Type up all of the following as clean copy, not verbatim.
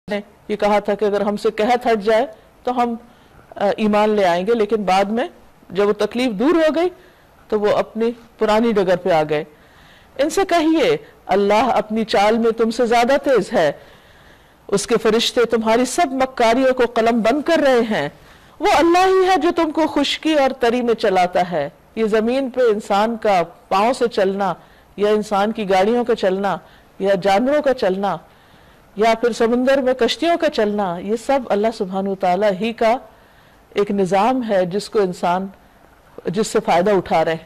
نے یہ کہا تھا کہ اگر ہم سے قحط ہٹ جائے تو ہم ایمان لے آئیں گے، لیکن بعد میں جب وہ تکلیف دور ہو گئی تو وہ اپنی پرانی ڈگر پہ آ گئے۔ ان سے کہیے اللہ اپنی چال میں تم سے زیادہ تیز ہے، اس کے فرشتے تمہاری سب مکاریوں کو قلم بند کر رہے ہیں۔ وہ اللہ ہی ہے جو تم کو خشکی اور تری میں چلاتا ہے۔ یہ زمین پہ انسان کا پاؤں سے چلنا یا انسان کی گاڑیوں کا چلنا یا جانوروں کا چلنا یا پھر سمندر میں کشتیوں کا چلنا، یہ سب اللہ سبحانہ وتعالی ہی کا ایک نظام ہے جس کو انسان جس سے فائدہ اٹھا رہے ہیں۔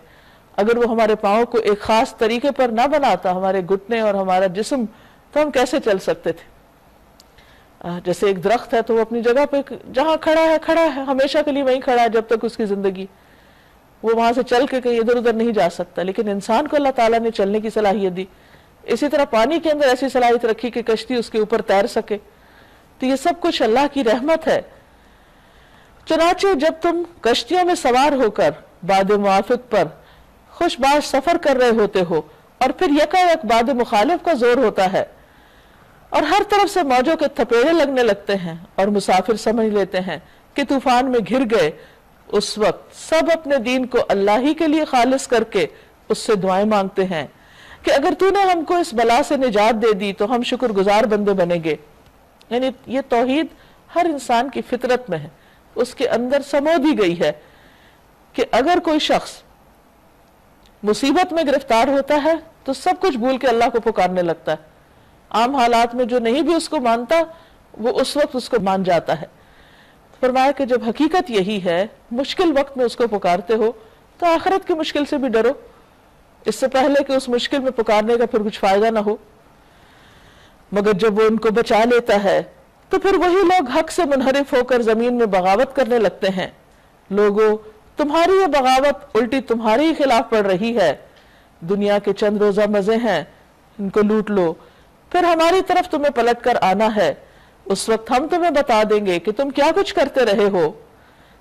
اگر وہ ہمارے پاؤں کو ایک خاص طریقے پر نہ بناتا، ہمارے گھٹنے اور ہمارا جسم، تو ہم کیسے چل سکتے تھے؟ جیسے ایک درخت ہے تو وہ اپنی جگہ پہ جہاں کھڑا ہے ہمیشہ کے لیے وہیں کھڑا ہے جب تک اس کی زندگی، وہ وہاں سے چل کے کہیں ادھر ادھر نہیں جا سکتا۔ لیکن انسان کو اللہ تعالیٰ نے چلنے کی صلاحیت دی، اسی طرح پانی کے اندر ایسی صلاحیت رکھی کہ کشتی اس کے اوپر تیر سکے۔ تو یہ سب کچھ اللہ کی رحمت ہے۔ چنانچہ جب تم کشتیوں میں سوار ہو کر باد موافق پر خوش باش سفر کر رہے ہوتے ہو اور پھر یکایک باد مخالف کا زور ہوتا ہے اور ہر طرف سے موجوں کے تھپیڑے لگنے لگتے ہیں اور مسافر سمجھ لیتے ہیں کہ طوفان میں گھر گئے، اس وقت سب اپنے دین کو اللہ ہی کے لیے خالص کر کے اس سے دعائیں مانگتے ہیں کہ اگر تو نے ہم کو اس بلا سے نجات دے دی تو ہم شکر گزار بندے بنیں گے۔ یعنی یہ توحید ہر انسان کی فطرت میں ہے، اس کے اندر سمو دی گئی ہے کہ اگر کوئی شخص مصیبت میں گرفتار ہوتا ہے تو سب کچھ بھول کے اللہ کو پکارنے لگتا ہے۔ عام حالات میں جو نہیں بھی اس کو مانتا وہ اس وقت اس کو مان جاتا ہے۔ فرمایا کہ جب حقیقت یہی ہے، مشکل وقت میں اس کو پکارتے ہو تو آخرت کی مشکل سے بھی ڈرو، اس سے پہلے کہ اس مشکل میں پکارنے کا پھر کچھ فائدہ نہ ہو۔ مگر جب وہ ان کو بچا لیتا ہے تو پھر وہی لوگ حق سے منحرف ہو کر زمین میں بغاوت کرنے لگتے ہیں۔ لوگوں، تمہاری یہ بغاوت الٹی تمہارے ہی خلاف پڑ رہی ہے۔ دنیا کے چند روزہ مزے ہیں، ان کو لوٹ لو، پھر ہماری طرف تمہیں پلٹ کر آنا ہے، اس وقت ہم تمہیں بتا دیں گے کہ تم کیا کچھ کرتے رہے ہو۔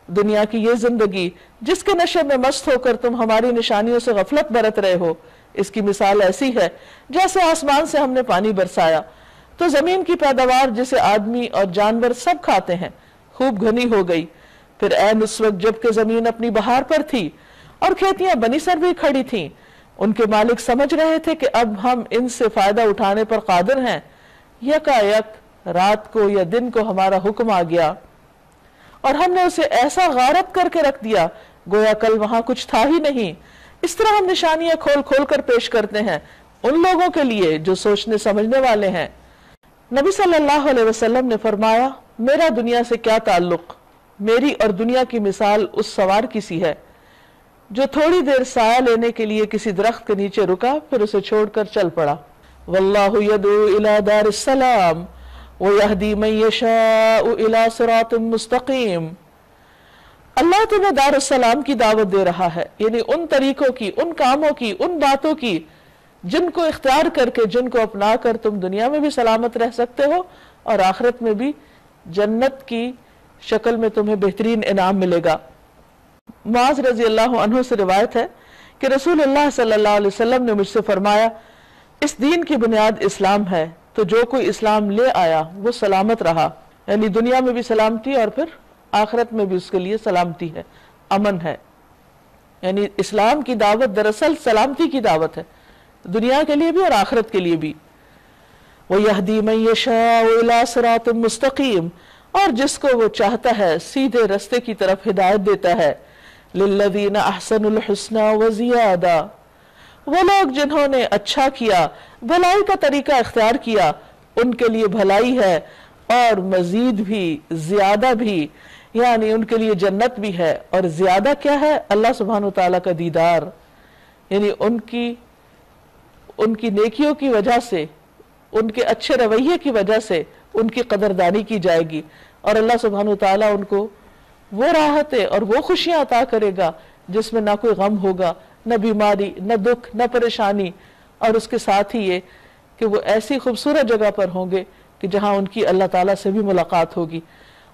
دنیا کی یہ زندگی جس کے نشے میں مست ہو کر تم ہماری نشانیوں سے غفلت برت رہے ہو، اس کی مثال ایسی ہے جیسے آسمان سے ہم نے پانی برسایا تو زمین کی پیداوار جسے آدمی اور جانور سب کھاتے ہیں خوب گھنی ہو گئی۔ پھر عین اس وقت جب کہ زمین اپنی بہار پر تھی اور کھیتیاں بنی سر بھی کھڑی تھیں، ان کے مالک سمجھ رہے تھے کہ اب ہم ان سے فائدہ اٹھانے پر قادر ہیں، یکایک رات کو یا دن کو ہمارا حکم آ گیا اور ہم نے اسے ایسا غارت کر کے رکھ دیا گویا کل وہاں کچھ تھا ہی نہیں۔ اس طرح ہم نشانیاں کھول کھول کر پیش کرتے ہیں ان لوگوں کے لیے جو سوچنے سمجھنے والے ہیں۔ نبی صلی اللہ علیہ وسلم نے فرمایا، میرا دنیا سے کیا تعلق؟ میری اور دنیا کی مثال اس سوار کی سی ہے جو تھوڑی دیر سایہ لینے کے لیے کسی درخت کے نیچے رکا پھر اسے چھوڑ کر چل پڑا۔ واللہ یدعو الی دار السلام وَيَهْدِي مَن يَشَاءُ إِلَى صِرَاطٍ مُسْتَقِيمٍ۔ اللہ تمہیں دار السلام کی دعوت دے رہا ہے، یعنی ان طریقوں کی، ان کاموں کی، ان باتوں کی جن کو اختیار کر کے، جن کو اپنا کر تم دنیا میں بھی سلامت رہ سکتے ہو اور آخرت میں بھی جنت کی شکل میں تمہیں بہترین انعام ملے گا۔ معاذ رضی اللہ عنہ سے روایت ہے کہ رسول اللہ صلی اللہ علیہ وسلم نے مجھ سے فرمایا، اس دین کی بنیاد اسلام ہے، تو جو کوئی اسلام لے آیا وہ سلامت رہا، یعنی دنیا میں بھی سلامتی اور پھر آخرت میں بھی اس کے لیے سلامتی ہے، امن ہے۔ یعنی اسلام کی دعوت دراصل سلامتی کی دعوت ہے، دنیا کے لیے بھی اور آخرت کے لیے بھی۔ وَيَهْدِي مَن يَشَاءُ إِلَى صِرَاطٍ مُسْتَقِيمٍ، اور جس کو وہ چاہتا ہے سیدھے رستے کی طرف ہدایت دیتا ہے۔ لِلَّذِينَ أَحْسَنُوا الْحُسْنَى وَزِيَادَةٌ، وہ لوگ جنہوں نے اچھا کیا، بھلائی کا طریقہ اختیار کیا، ان کے لیے بھلائی ہے اور مزید بھی، زیادہ بھی، یعنی ان کے لیے جنت بھی ہے۔ اور زیادہ کیا ہے؟ اللہ سبحانہ وتعالیٰ کا دیدار، یعنی ان کی نیکیوں کی وجہ سے، ان کے اچھے رویے کی وجہ سے ان کی قدردانی کی جائے گی اور اللہ سبحانہ وتعالیٰ ان کو وہ راحتیں اور وہ خوشیاں عطا کرے گا جس میں نہ کوئی غم ہوگا، نہ بیماری، نہ دکھ، نہ پریشانی، اور اس کے ساتھ ہی یہ کہ وہ ایسی خوبصورت جگہ پر ہوں گے کہ جہاں ان کی اللہ تعالیٰ سے بھی ملاقات ہوگی۔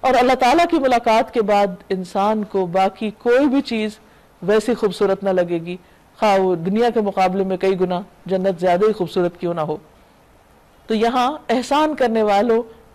اور اللہ تعالیٰ کی ملاقات کے بعد انسان کو باقی کوئی بھی چیز ویسی خوبصورت نہ لگے گی، خواہ وہ دنیا کے مقابلے میں کئی گنا جنت زیادہ ہی خوبصورت کیوں نہ ہو۔ تو یہاں احسان کرنے والوں،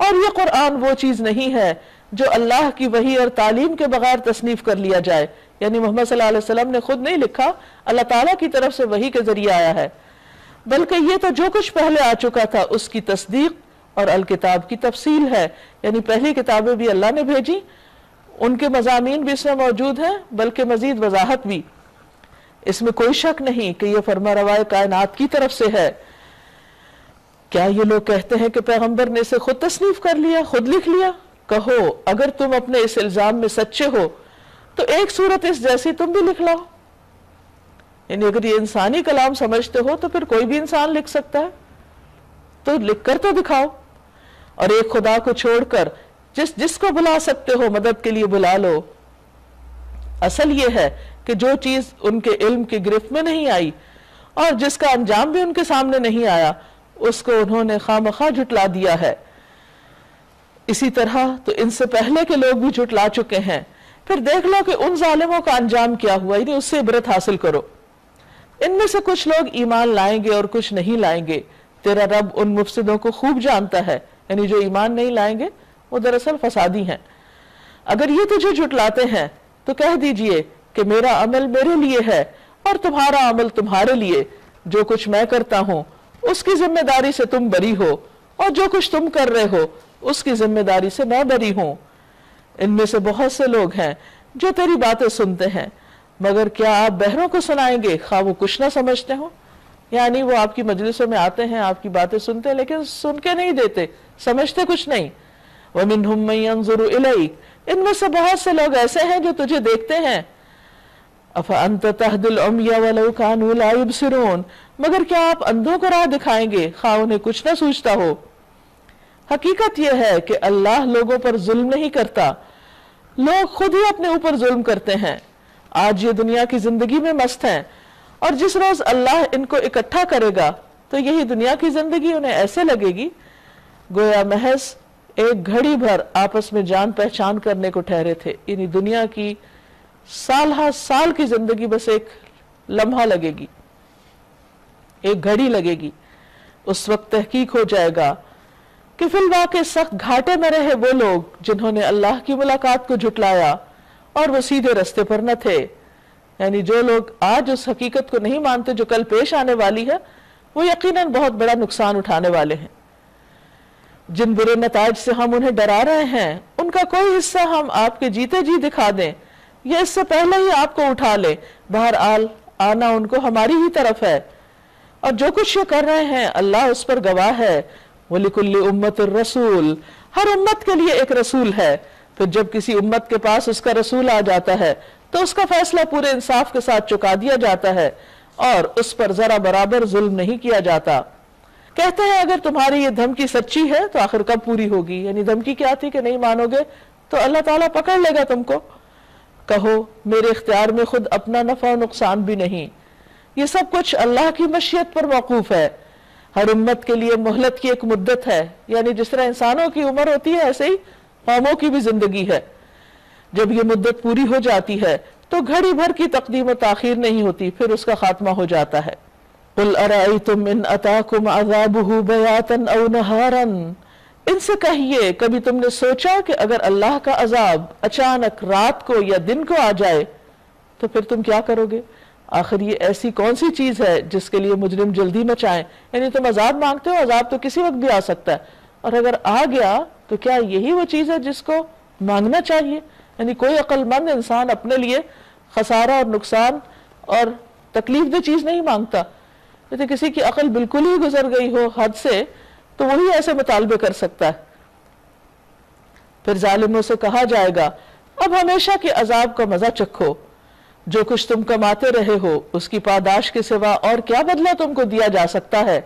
اور یہ قرآن وہ چیز نہیں ہے جو اللہ کی وحی اور تعلیم کے بغیر تصنیف کر لیا جائے، یعنی محمد صلی اللہ علیہ وسلم نے خود نہیں لکھا، اللہ تعالیٰ کی طرف سے وحی کے ذریعے آیا ہے، بلکہ یہ تو جو کچھ پہلے آ چکا تھا اس کی تصدیق اور الکتاب کی تفصیل ہے، یعنی پہلی کتابیں بھی اللہ نے بھیجی، ان کے مضامین بھی اس میں موجود ہیں، بلکہ مزید وضاحت بھی۔ اس میں کوئی شک نہیں کہ یہ فرما روائے کائنات کی طرف سے ہے۔ کیا یہ لوگ کہتے ہیں کہ پیغمبر نے اسے خود تصنیف کر لیا، خود لکھ لیا؟ کہو اگر تم اپنے اس الزام میں سچے ہو تو ایک صورت اس جیسی تم بھی لکھ لاؤ، یعنی اگر یہ انسانی کلام سمجھتے ہو تو پھر کوئی بھی انسان لکھ سکتا ہے، تو لکھ کر تو دکھاؤ، اور ایک خدا کو چھوڑ کر جس کو بلا سکتے ہو مدد کے لیے بلا لو۔ اصل یہ ہے کہ جو چیز ان کے علم کی گرفت میں نہیں آئی اور جس کا انجام بھی ان کے سامنے نہیں آیا، اس کو انہوں نے خواہ جھٹلا دیا ہے۔ اسی طرح تو ان سے پہلے کے لوگ بھی جھٹلا چکے ہیں۔ پھر دیکھ لو کہ ان ظالموں کا انجام کیا ہوا، یعنی اس سے عبرت حاصل کرو۔ ان میں سے کچھ لوگ ایمان لائیں گے اور کچھ نہیں لائیں گے، تیرا رب ان مفسدوں کو خوب جانتا ہے، یعنی جو ایمان نہیں لائیں گے وہ دراصل فسادی ہیں۔ اگر یہ تجھے جھٹلاتے ہیں تو کہہ دیجئے کہ میرا عمل میرے لیے ہے اور تمہارا عمل تمہارے لیے، جو کچھ میں کرتا ہوں اس کی ذمہ داری سے تم بری ہو، اور جو کچھ تم کر رہے ہو اس کی ذمہ داری سے میں بری ہوں۔ ان میں سے بہت سے لوگ ہیں جو تیری باتیں سنتے ہیں، مگر کیا آپ بہروں کو سنائیں گے خواہ وہ کچھ نہ سمجھتے ہوں؟ یعنی وہ آپ کی مجلسوں میں آتے ہیں، آپ کی باتیں سنتے ہیں، لیکن سن کے نہیں دیتے، سمجھتے کچھ نہیں۔ وَمِنْهُمْ مَنْ يَنظُرُ إِلَيْكَ، ان میں سے بہت سے لوگ ایسے ہیں جو تجھے دیکھتے ہیں۔ أَفَأَنْتَ تَهْدِي الْعُمْيَ وَلَوْ كَانُوا لَا يُبْصِرُونَ، مگر کیا آپ اندھوں کو راہ دکھائیں گے خواہ انہیں کچھ نہ سوچتا ہو؟ حقیقت یہ ہے کہ اللہ لوگوں پر ظلم نہیں کرتا، لوگ خود ہی اپنے اوپر ظلم کرتے ہیں۔ آج یہ دنیا کی زندگی میں مست ہیں، اور جس روز اللہ ان کو اکٹھا کرے گا تو یہی دنیا کی زندگی انہیں ایسے لگے گی گویا محض ایک گھڑی بھر آپس میں جان پہچان کرنے کو ٹھہرے تھے، یعنی دنیا کی سال کی زندگی بس ایک لمحہ لگے گی، ایک گھڑی لگے گی۔ اس وقت تحقیق ہو جائے گا کہ فی الواقع سخت گھاٹے میں رہے وہ لوگ جنہوں نے اللہ کی ملاقات کو جھٹلایا اور وہ سیدھے رستے پر نہ تھے۔ یعنی جو لوگ آج اس حقیقت کو نہیں مانتے جو کل پیش آنے والی ہے، وہ یقیناً بہت بڑا نقصان اٹھانے والے ہیں۔ جن برے نتائج سے ہم انہیں ڈرا رہے ہیں ان کا کوئی حصہ ہم آپ کے جیتے جی دکھا دیں یا اس سے پہلے ہی آپ کو اٹھا لیں، بہرحال آنا ان کو ہماری ہی طرف ہے، اور جو کچھ یہ کر رہے ہیں اللہ اس پر گواہ ہے۔ وَلِكُلِّ أُمَّةٍ الرَّسُولُ، ہر امت کے لیے ایک رسول ہے۔ پھر جب کسی امت کے پاس اس کا رسول آ جاتا ہے تو اس کا فیصلہ پورے انصاف کے ساتھ چکا دیا جاتا ہے اور اس پر ذرا برابر ظلم نہیں کیا جاتا۔ کہتے ہیں اگر تمہاری یہ دھمکی سچی ہے تو آخر کب پوری ہوگی؟ یعنی دھمکی کیا تھی کہ نہیں مانو گے تو اللہ تعالیٰ پکڑ لے گا تم کو۔ کہو میرے اختیار میں خود اپنا نفع و نقصان بھی نہیں، یہ سب کچھ اللہ کی مشیت پر موقوف ہے۔ ہر امت کے لیے مہلت کی ایک مدت ہے، یعنی جس طرح انسانوں کی عمر ہوتی ہے ایسے ہی قوموں کی بھی زندگی ہے۔ جب یہ مدت پوری ہو جاتی ہے تو گھڑی بھر کی تقدیم و تاخیر نہیں ہوتی، پھر اس کا خاتمہ ہو جاتا ہے۔ قُلْ أَرَأَيْتُمْ إِنْ أَتَاكُمْ عَذَابُهُ بَيَاتًا أَوْ نَهَارًا، ان سے کہیے کبھی تم نے سوچا کہ اگر اللہ کا عذاب اچانک رات کو یا دن کو آ جائے تو پھر تم کیا کرو گے؟ آخر یہ ایسی کون سی چیز ہے جس کے لیے مجرم جلدی مچائیں؟ یعنی تم عذاب مانگتے ہو، عذاب تو کسی وقت بھی آ سکتا ہے، اور اگر آ گیا تو کیا یہی وہ چیز ہے جس کو مانگنا چاہیے؟ یعنی کوئی عقل مند انسان اپنے لیے خسارہ اور نقصان اور تکلیف دہ چیز نہیں مانگتا۔ یعنی کسی کی عقل بالکل ہی گزر گئی ہو حد سے تو وہی ایسے مطالبے کر سکتا ہے۔ پھر ظالموں سے کہا جائے گا اب ہمیشہ کے عذاب کا مزہ چکھو، جو کچھ تم کماتے رہے ہو اس کی پاداش کے سوا اور کیا بدلہ تم کو دیا جا سکتا ہے؟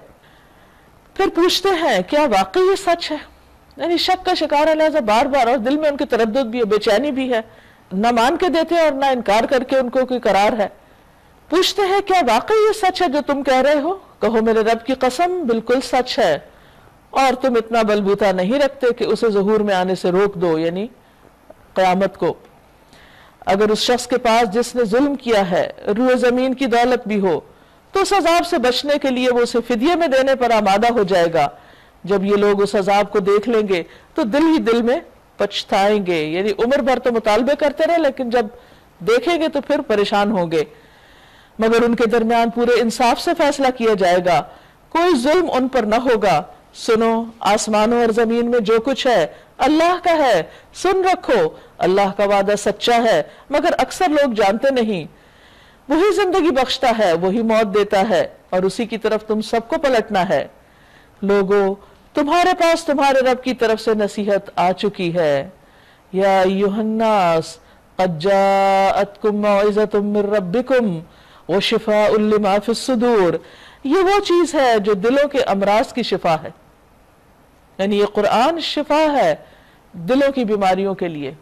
پھر پوچھتے ہیں کیا واقعی یہ سچ ہے؟ یعنی شک کا شکار ہے، لہذا بار بار، اور دل میں ان کے تردد بھی ہے، بے چینی بھی ہے، نہ مان کے دیتے اور نہ انکار کر کے ان کو کوئی قرار ہے۔ پوچھتے ہیں کیا واقعی یہ سچ ہے جو تم کہہ رہے ہو؟ کہو میرے رب کی قسم بالکل سچ ہے، اور تم اتنا بلبوتا نہیں رکھتے کہ اسے ظہور میں آنے سے روک دو، یعنی قیامت کو۔ اگر اس شخص کے پاس جس نے ظلم کیا ہے روح زمین کی دولت بھی ہو تو اس عذاب سے بچنے کے لیے وہ اسے فدیے میں دینے پر آمادہ ہو جائے گا، جب یہ لوگ اس عذاب کو دیکھ لیں گے تو دل ہی دل میں پچھتائیں گے، یعنی عمر بھر تو مطالبے کرتے رہے لیکن جب دیکھیں گے تو پھر پریشان ہوں گے۔ مگر ان کے درمیان پورے انصاف سے فیصلہ کیا جائے گا، کوئی ظلم ان پر نہ ہوگا۔ سنو، آسمانوں اور زمین میں جو کچھ ہے اللہ کا ہے، سن رکھو، اللہ کا وعدہ سچا ہے مگر اکثر لوگ جانتے نہیں۔ وہی زندگی بخشتا ہے، وہی موت دیتا ہے، اور اسی کی طرف تم سب کو پلٹنا ہے۔ لوگو، تمہارے پاس تمہارے رب کی طرف سے نصیحت آ چکی ہے۔ یا ایھا الناس قد جاءتکم موعظۃ من ربکم وشفاء لما فی الصدور، یہ وہ چیز ہے جو دلوں کے امراض کی شفا ہے، یعنی یہ قرآن شفا ہے دلوں کی بیماریوں کے لیے،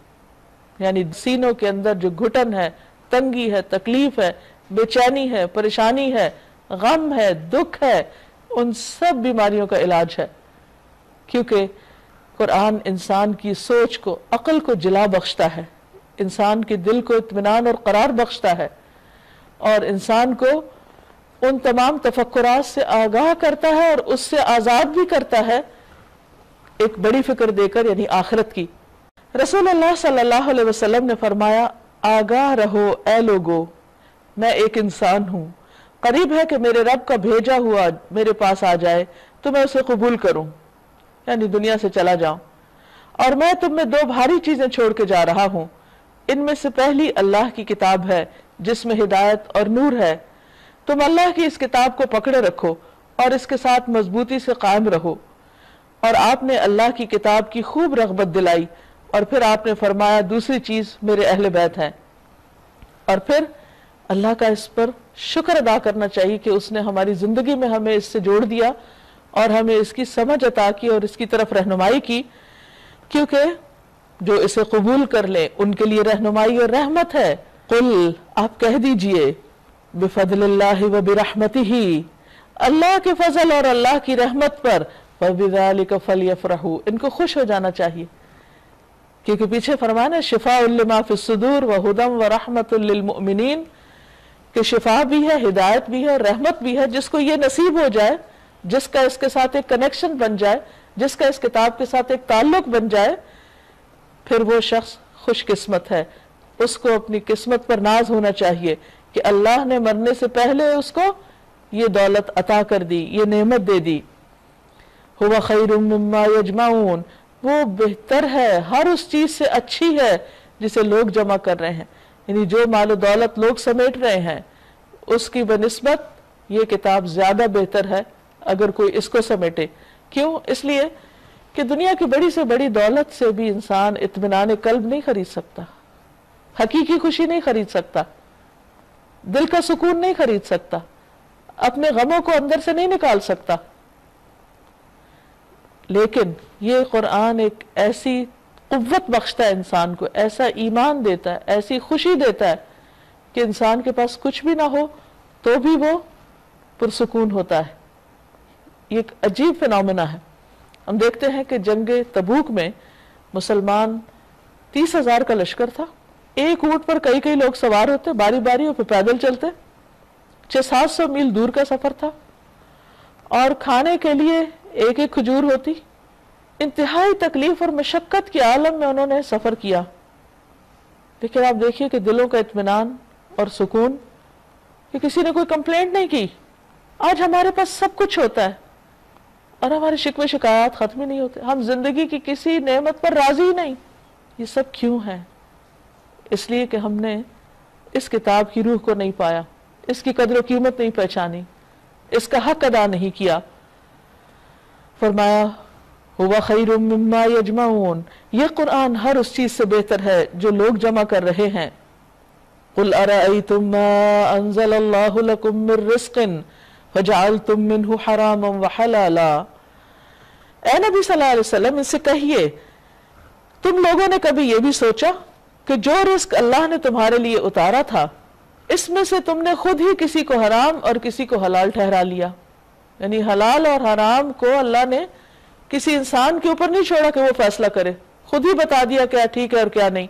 یعنی سینوں کے اندر جو گھٹن ہے، تنگی ہے، تکلیف ہے، بے چینی ہے، پریشانی ہے، غم ہے، دکھ ہے، ان سب بیماریوں کا علاج ہے، کیونکہ قرآن انسان کی سوچ کو، عقل کو جلا بخشتا ہے، انسان کے دل کو اطمینان اور قرار بخشتا ہے، اور انسان کو ان تمام تفکرات سے آگاہ کرتا ہے اور اس سے آزاد بھی کرتا ہے ایک بڑی فکر دے کر، یعنی آخرت کی۔ رسول اللہ صلی اللہ علیہ وسلم نے فرمایا، آگاہ رہو اے لوگو، میں ایک انسان ہوں، قریب ہے کہ میرے رب کا بھیجا ہوا میرے پاس آ جائے تو میں اسے قبول کروں، یعنی دنیا سے چلا جاؤں، اور میں تم میں دو بھاری چیزیں چھوڑ کے جا رہا ہوں۔ ان میں سے پہلی اللہ کی کتاب ہے جس میں ہدایت اور نور ہے، تم اللہ کی اس کتاب کو پکڑے رکھو اور اس کے ساتھ مضبوطی سے قائم رہو۔ اور آپ نے اللہ کی کتاب کی خوب رغبت دلائی، اور پھر آپ نے فرمایا دوسری چیز میرے اہل بیت ہیں۔ اور پھر اللہ کا اس پر شکر ادا کرنا چاہیے کہ اس نے ہماری زندگی میں ہمیں اس سے جوڑ دیا اور ہمیں اس کی سمجھ عطا کی اور اس کی طرف رہنمائی کی، کیونکہ جو اسے قبول کر لے ان کے لیے رہنمائی اور رحمت ہے۔ قل، آپ کہہ دیجئے، بفضل اللہ و برحمتہ، اللہ کے فضل اور اللہ کی رحمت پر، وبذالک فلیفرحوا، ان کو خوش ہو جانا چاہیے، کیونکہ پیچھے فرمانا شفاء لما فی الصدور وہدی ورحمۃ للمؤمنین، کہ شفا بھی ہے، ہدایت بھی ہے اور رحمت بھی ہے۔ جس کو یہ نصیب ہو جائے، جس کا اس کے ساتھ ایک کنیکشن بن جائے، جس کا اس کتاب کے ساتھ ایک تعلق بن جائے، پھر وہ شخص خوش قسمت ہے۔ اس کو اپنی قسمت پر ناز ہونا چاہیے کہ اللہ نے مرنے سے پہلے اس کو یہ دولت عطا کر دی، یہ نعمت دے دی۔ هو خیر مما یجمعون، وہ بہتر ہے، ہر اس چیز سے اچھی ہے جسے لوگ جمع کر رہے ہیں، یعنی جو مال و دولت لوگ سمیٹ رہے ہیں اس کی بنسبت یہ کتاب زیادہ بہتر ہے اگر کوئی اس کو سمیٹے۔ کیوں؟ اس لیے کہ دنیا کی بڑی سے بڑی دولت سے بھی انسان اطمینان قلب نہیں خرید سکتا، حقیقی خوشی نہیں خرید سکتا، دل کا سکون نہیں خرید سکتا، اپنے غموں کو اندر سے نہیں نکال سکتا۔ لیکن یہ قرآن ایک ایسی قوت بخشتا ہے انسان کو، ایسا ایمان دیتا ہے، ایسی خوشی دیتا ہے کہ انسان کے پاس کچھ بھی نہ ہو تو بھی وہ پرسکون ہوتا ہے۔ یہ ایک عجیب فینومینا ہے۔ ہم دیکھتے ہیں کہ جنگ تبوک میں مسلمان 30,000 کا لشکر تھا، ایک اونٹ پر کئی لوگ سوار ہوتے، باری باری، اور پھر پیدل چلتے، 600-700 میل دور کا سفر تھا، اور کھانے کے لیے ایک کھجور ہوتی۔ انتہائی تکلیف اور مشقت کے عالم میں انہوں نے سفر کیا، لیکن آپ دیکھیے کہ دلوں کا اطمینان اور سکون، کہ کسی نے کوئی کمپلینٹ نہیں کی۔ آج ہمارے پاس سب کچھ ہوتا ہے اور ہمارے شکوے شکایات ختم ہی نہیں ہوتے، ہم زندگی کی کسی نعمت پر راضی ہی نہیں۔ یہ سب کیوں ہے؟ اس لیے کہ ہم نے اس کتاب کی روح کو نہیں پایا، اس کی قدر و قیمت نہیں پہچانی، اس کا حق ادا نہیں کیا۔ فرمایا هو خیر مما یجمعون، یہ قرآن ہر اس چیز سے بہتر ہے جو لوگ جمع کر رہے ہیں۔ قل ارأیتم ما انزل اللہ لکم من رزق فجعلتم منہ حراما وحلالا، اے نبی صلی اللہ علیہ وسلم ان سے کہیے، تم لوگوں نے کبھی یہ بھی سوچا کہ جو رزق اللہ نے تمہارے لیے اتارا تھا اس میں سے تم نے خود ہی کسی کو حرام اور کسی کو حلال ٹھہرا لیا؟ یعنی حلال اور حرام کو اللہ نے کسی انسان کے اوپر نہیں چھوڑا کہ وہ فیصلہ کرے، خود ہی بتا دیا کیا ٹھیک ہے اور کیا نہیں۔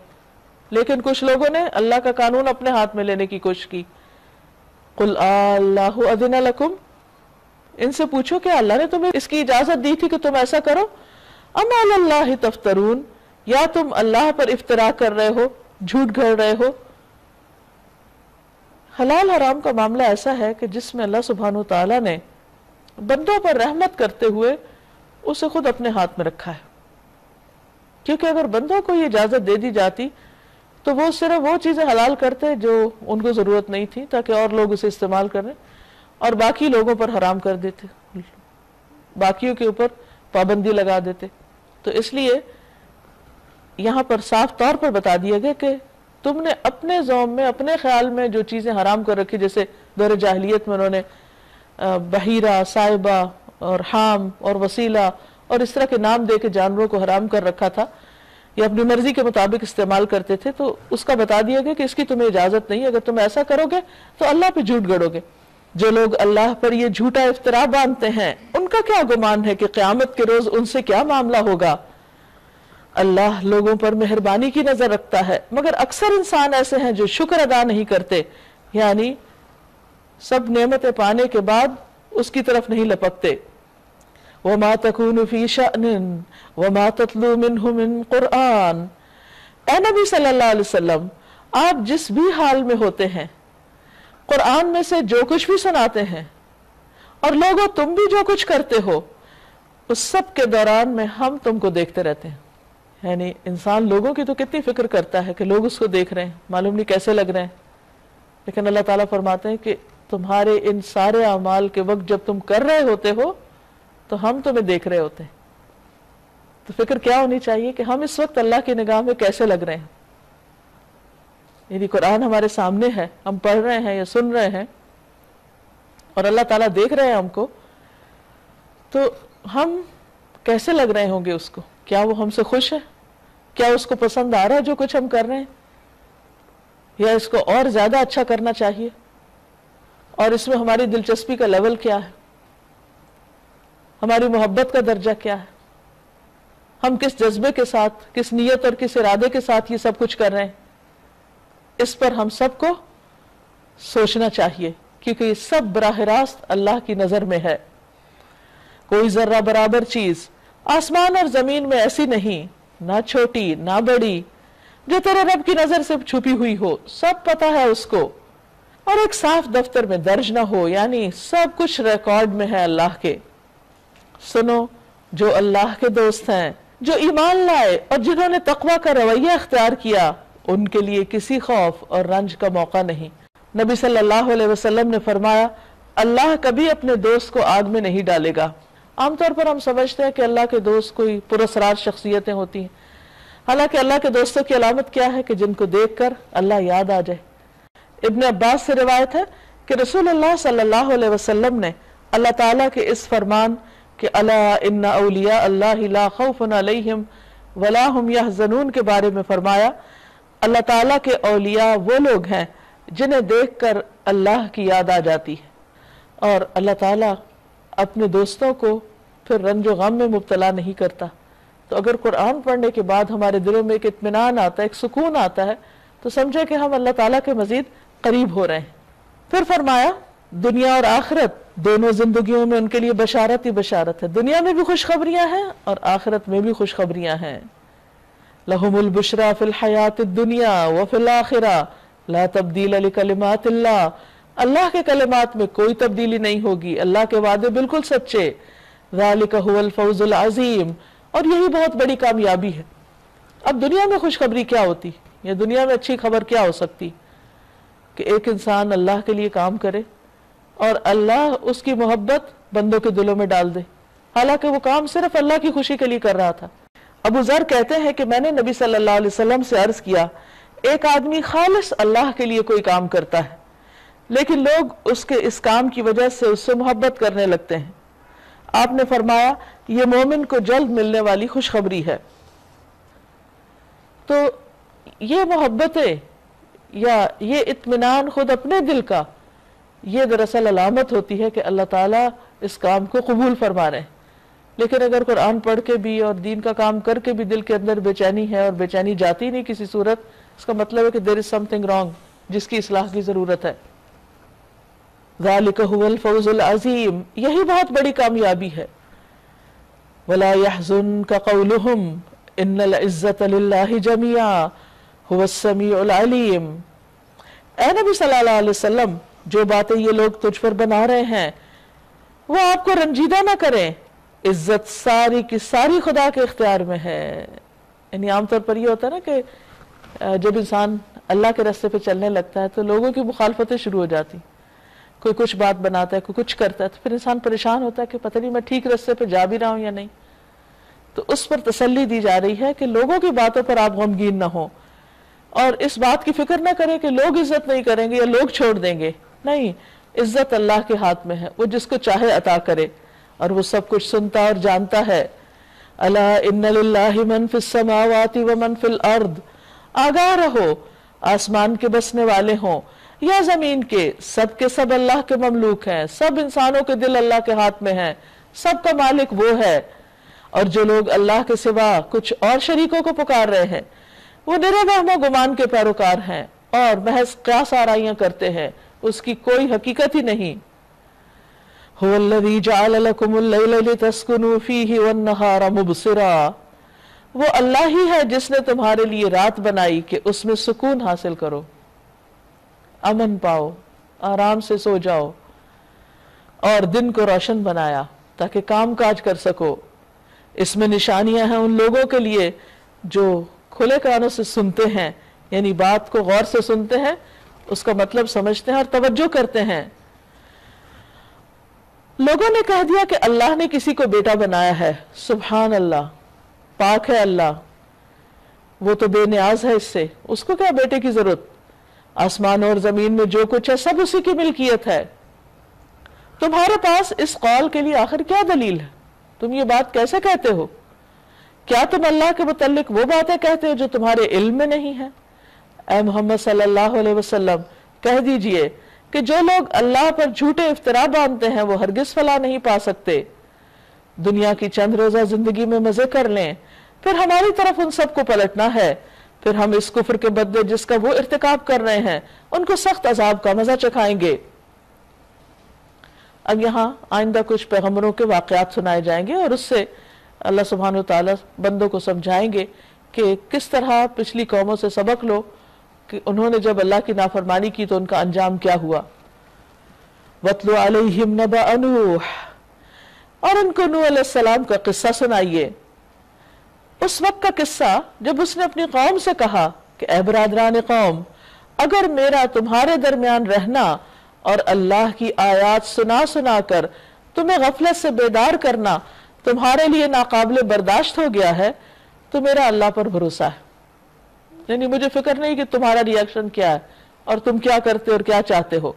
لیکن کچھ لوگوں نے اللہ کا قانون اپنے ہاتھ میں لینے کی کوشش کی۔ قل اللہ اذن لکم، ان سے پوچھو کہ اللہ نے تمہیں اس کی اجازت دی تھی کہ تم ایسا کرو؟ ام علی اللہ تفترون، یا تم اللہ پر افترا کر رہے ہو، جھوٹ گھڑ رہے ہو؟ حلال حرام کا معاملہ ایسا ہے کہ جس میں اللہ سبحانہ وتعالیٰ نے بندوں پر رحمت کرتے ہوئے اسے خود اپنے ہاتھ میں رکھا ہے، کیونکہ اگر بندوں کو یہ اجازت دے دی جاتی تو وہ صرف وہ چیزیں حلال کرتے جو ان کو ضرورت نہیں تھی تاکہ اور لوگ اسے استعمال کریں، اور باقی لوگوں پر حرام کر دیتے، باقیوں کے اوپر پابندی لگا دیتے۔ تو اس لیے یہاں پر صاف طور پر بتا دیا گیا کہ تم نے اپنے ذوم میں، اپنے خیال میں جو چیزیں حرام کر رکھی، جیسے دور جاہلیت میں انہوں نے بحیرہ، سائبہ اور حام اور وسیلہ اور اس طرح کے نام دے کے جانوروں کو حرام کر رکھا تھا، یا اپنی مرضی کے مطابق استعمال کرتے تھے، تو اس کا بتا دیا گیا کہ اس کی تمہیں اجازت نہیں، اگر تم ایسا کرو گے تو اللہ پہ جھوٹ گڑو گے۔ جو لوگ اللہ پر یہ جھوٹا افترا باندھتے ہیں ان کا کیا گمان ہے کہ قیامت کے روز ان سے کیا معاملہ ہوگا؟ اللہ لوگوں پر مہربانی کی نظر رکھتا ہے، مگر اکثر انسان ایسے ہیں جو شکر ادا نہیں کرتے، یعنی سب نعمتیں پانے کے بعد اس کی طرف نہیں لپکتے۔ وَمَا تَكُونُ فِي شَأْنٍ وَمَا تَتْلُو مِنْهُ مِنْ قُرْآنٍ، اے نبی صلی اللہ علیہ وسلم، آپ جس بھی حال میں ہوتے ہیں، قرآن میں سے جو کچھ بھی سناتے ہیں، اور لوگوں تم بھی جو کچھ کرتے ہو، اس سب کے دوران میں ہم تم کو دیکھتے رہتے ہیں۔ یعنی انسان لوگوں کی تو کتنی فکر کرتا ہے کہ لوگ اس کو دیکھ رہے ہیں، معلوم نہیں کیسے لگ رہے ہیں، لیکن اللہ تعالیٰ فرماتے ہیں کہ تمہارے ان سارے اعمال کے وقت جب تم کر رہے ہوتے ہو تو ہم تمہیں دیکھ رہے ہوتے ہیں۔ تو فکر کیا ہونی چاہیے کہ ہم اس وقت اللہ کی نگاہ میں کیسے لگ رہے ہیں۔ یعنی قرآن ہمارے سامنے ہے، ہم پڑھ رہے ہیں یا سن رہے ہیں، اور اللہ تعالیٰ دیکھ رہے ہیں ہم کو، تو ہم کیسے لگ رہے ہوں گے اس کو؟ کیا وہ ہم سے خوش ہے؟ کیا اس کو پسند آ رہا ہے جو کچھ ہم کر رہے ہیں، یا اس کو اور زیادہ اچھا کرنا چاہیے؟ اور اس میں ہماری دلچسپی کا لیول کیا ہے، ہماری محبت کا درجہ کیا ہے، ہم کس جذبے کے ساتھ، کس نیت اور کس ارادے کے ساتھ یہ سب کچھ کر رہے ہیں؟ اس پر ہم سب کو سوچنا چاہیے، کیونکہ یہ سب براہ راست اللہ کی نظر میں ہے۔ کوئی ذرہ برابر چیز آسمان اور زمین میں ایسی نہیں، نہ چھوٹی نہ بڑی، جو تیرے رب کی نظر سے چھپی ہوئی ہو، سب پتہ ہے اس کو، اور ایک صاف دفتر میں درج نہ ہو، یعنی سب کچھ ریکارڈ میں ہے اللہ کے۔ سنو، جو اللہ کے دوست ہیں، جو ایمان لائے اور جنہوں نے تقوی کا رویہ اختیار کیا، ان کے لیے کسی خوف اور رنج کا موقع نہیں۔ نبی صلی اللہ علیہ وسلم نے فرمایا، اللہ کبھی اپنے دوست کو آگ میں نہیں ڈالے گا۔ عام طور پر ہم سمجھتے ہیں کہ اللہ کے دوست کوئی پراسرار شخصیتیں ہوتی ہیں، حالانکہ اللہ کے دوستوں کی علامت کیا ہے کہ جن کو دیکھ کر اللہ یاد آ جائے۔ ابن عباس سے روایت ہے کہ رسول اللہ صلی اللہ علیہ وسلم نے اللہ تعالیٰ کے اس فرمان کہ الا ان اولیاء اللہ لا خوف علیہم ولا هم یحزنون کے بارے میں فرمایا، اللہ تعالیٰ کے اولیاء وہ لوگ ہیں جنہیں دیکھ کر اللہ کی یاد آ جاتی ہے، اور اللہ تعالیٰ اپنے دوستوں کو پھر رنج و غم میں مبتلا نہیں کرتا۔ تو اگر قرآن پڑھنے کے بعد ہمارے دلوں میں ایک اطمینان آتا ہے، ایک سکون آتا ہے، تو سمجھے کہ ہم اللہ تعالیٰ کے مزید قریب ہو رہے ہیں۔ پھر فرمایا، دنیا اور آخرت دونوں زندگیوں میں ان کے لیے بشارت ہی بشارت ہے، دنیا میں بھی خوشخبریاں ہیں اور آخرت میں بھی خوشخبریاں ہیں۔ لَهُمُ الْبُشْرَى فِي الْحَيَاةِ الدُّنْيَا وَفِي الْآخِرَةِ لَا تَبْدِيلَ لِكَلِمَاتِ اللَّهِ، اللہ کے کلمات میں کوئی تبدیلی نہیں ہوگی، اللہ کے وعدے بالکل سچے۔ ذَلِكَ هُوَ الْفَوْزُ الْعَظِيمُ، اور یہی بہت بڑی کامیابی ہے۔ اب دنیا میں خوشخبری کیا ہوتی، یا دنیا میں اچھی خبر کیا ہو سکتی؟ کہ ایک انسان اللہ کے لیے کام کرے اور اللہ اس کی محبت بندوں کے دلوں میں ڈال دے، حالانکہ وہ کام صرف اللہ کی خوشی کے لیے کر رہا تھا۔ ابو ذر کہتے ہیں کہ میں نے نبی صلی اللہ علیہ وسلم سے عرض کیا، ایک آدمی خالص اللہ کے لیے کوئی کام کرتا ہے، لیکن لوگ اس کے اس کام کی وجہ سے اس سے محبت کرنے لگتے ہیں۔ آپ نے فرمایا، یہ مومن کو جلد ملنے والی خوشخبری ہے۔ تو یہ محبتیں یا یہ اطمینان خود اپنے دل کا، یہ دراصل علامت ہوتی ہے کہ اللہ تعالیٰ اس کام کو قبول فرما رہے ہیں۔ لیکن اگر قرآن پڑھ کے بھی اور دین کا کام کر کے بھی دل کے اندر بے چینی ہے اور بے چینی جاتی نہیں کسی صورت، اس کا مطلب ہے کہ there is something wrong، جس کی اصلاح کی ضرورت ہے۔ ذالک هو الفوز العظیم، یہی بہت بڑی کامیابی ہے. ولا يحزنك قولهم ان العزة للہ جميعا هو السمیع العلیم. اے نبی صلی اللہ علیہ وسلم، جو باتیں یہ لوگ تجھ پر بنا رہے ہیں وہ آپ کو رنجیدہ نہ کریں، عزت ساری کی ساری خدا کے اختیار میں ہے. یعنی عام طور پر یہ ہوتا ہے نا کہ جب انسان اللہ کے راستے پہ چلنے لگتا ہے تو لوگوں کی مخالفتیں شروع ہو جاتی، کوئی کچھ بات بناتا ہے، کوئی کچھ کرتا ہے، تو پھر انسان پریشان ہوتا ہے کہ پتہ نہیں میں ٹھیک راستے پہ جا بھی رہا ہوں یا نہیں. تو اس پر تسلی دی جا رہی ہے کہ لوگوں کی باتوں پر آپ غمگین نہ ہوں اور اس بات کی فکر نہ کریں کہ لوگ عزت نہیں کریں گے یا لوگ چھوڑ دیں گے. نہیں، عزت اللہ کے ہاتھ میں ہے، وہ جس کو چاہے عطا کرے اور وہ سب کچھ سنتا اور جانتا ہے. الا ان للہ من فی السماوات ومن فی الارض، آگاہ رہو، آسمان کے بسنے والے ہوں یا زمین کے سب اللہ کے مملوک ہیں. سب انسانوں کے دل اللہ کے ہاتھ میں ہیں، سب کا مالک وہ ہے. اور جو لوگ اللہ کے سوا کچھ اور شریکوں کو پکار رہے ہیں وہ نرے وہم و گمان کے پیروکار ہیں اور محض قیاس آرائیاں کرتے ہیں، اس کی کوئی حقیقت ہی نہیں. هو الذی جعل لکم اللیل لتسکنوا فیہ والنہار مبصرا، وہ اللہ ہی ہے جس نے تمہارے لیے رات بنائی کہ اس میں سکون حاصل کرو، امن پاؤ، آرام سے سو جاؤ، اور دن کو روشن بنایا تاکہ کام کاج کر سکو. اس میں نشانیاں ہیں ان لوگوں کے لیے جو کھلے کانوں سے سنتے ہیں، یعنی بات کو غور سے سنتے ہیں، اس کا مطلب سمجھتے ہیں اور توجہ کرتے ہیں. لوگوں نے کہہ دیا کہ اللہ نے کسی کو بیٹا بنایا ہے. سبحان اللہ، پاک ہے اللہ، وہ تو بے نیاز ہے اس سے، اس کو کیا بیٹے کی ضرورت. آسمان اور زمین میں جو کچھ ہے سب اسی کی ملکیت ہے. تمہارے پاس اس قول کے لیے آخر کیا دلیل ہے؟ تم یہ بات کیسے کہتے ہو؟ کیا تم اللہ کے متعلق وہ باتیں کہتے ہو جو تمہارے علم میں نہیں ہیں؟ اے محمد صلی اللہ علیہ وسلم کہہ دیجئے کہ جو لوگ اللہ پر جھوٹے افطرا باندھتے ہیں وہ ہرگز فلاح نہیں پا سکتے. دنیا کی چند روزہ زندگی میں مزے کر لیں، پھر ہماری طرف ان سب کو پلٹنا ہے، پھر ہم اس کفر کے بدلے جس کا وہ ارتکاب کر رہے ہیں ان کو سخت عذاب کا مزہ چکھائیں گے. اب یہاں آئندہ کچھ پیغمبروں کے واقعات سنائے جائیں گے اور اس سے اللہ سبحانہ وتعالی بندوں کو سمجھائیں گے کہ کس طرح پچھلی قوموں سے سبق لو کہ انہوں نے جب اللہ کی نافرمانی کی تو ان کا انجام کیا ہوا. وَاتْلُ عَلَيْهِمْ نَبَأَ نُوحٍ، اور ان کو نوح علیہ السلام کا قصہ سنائیے، اس وقت کا قصہ جب اس نے اپنی قوم سے کہا کہ اے برادران قوم، اگر میرا تمہارے درمیان رہنا اور اللہ کی آیات سنا سنا کر تمہیں غفلت سے بیدار کرنا تمہارے لیے ناقابل برداشت ہو گیا ہے تو میرا اللہ پر بھروسہ ہے. یعنی مجھے فکر نہیں کہ تمہارا ریاکشن کیا ہے اور تم کیا کرتے اور کیا چاہتے ہو.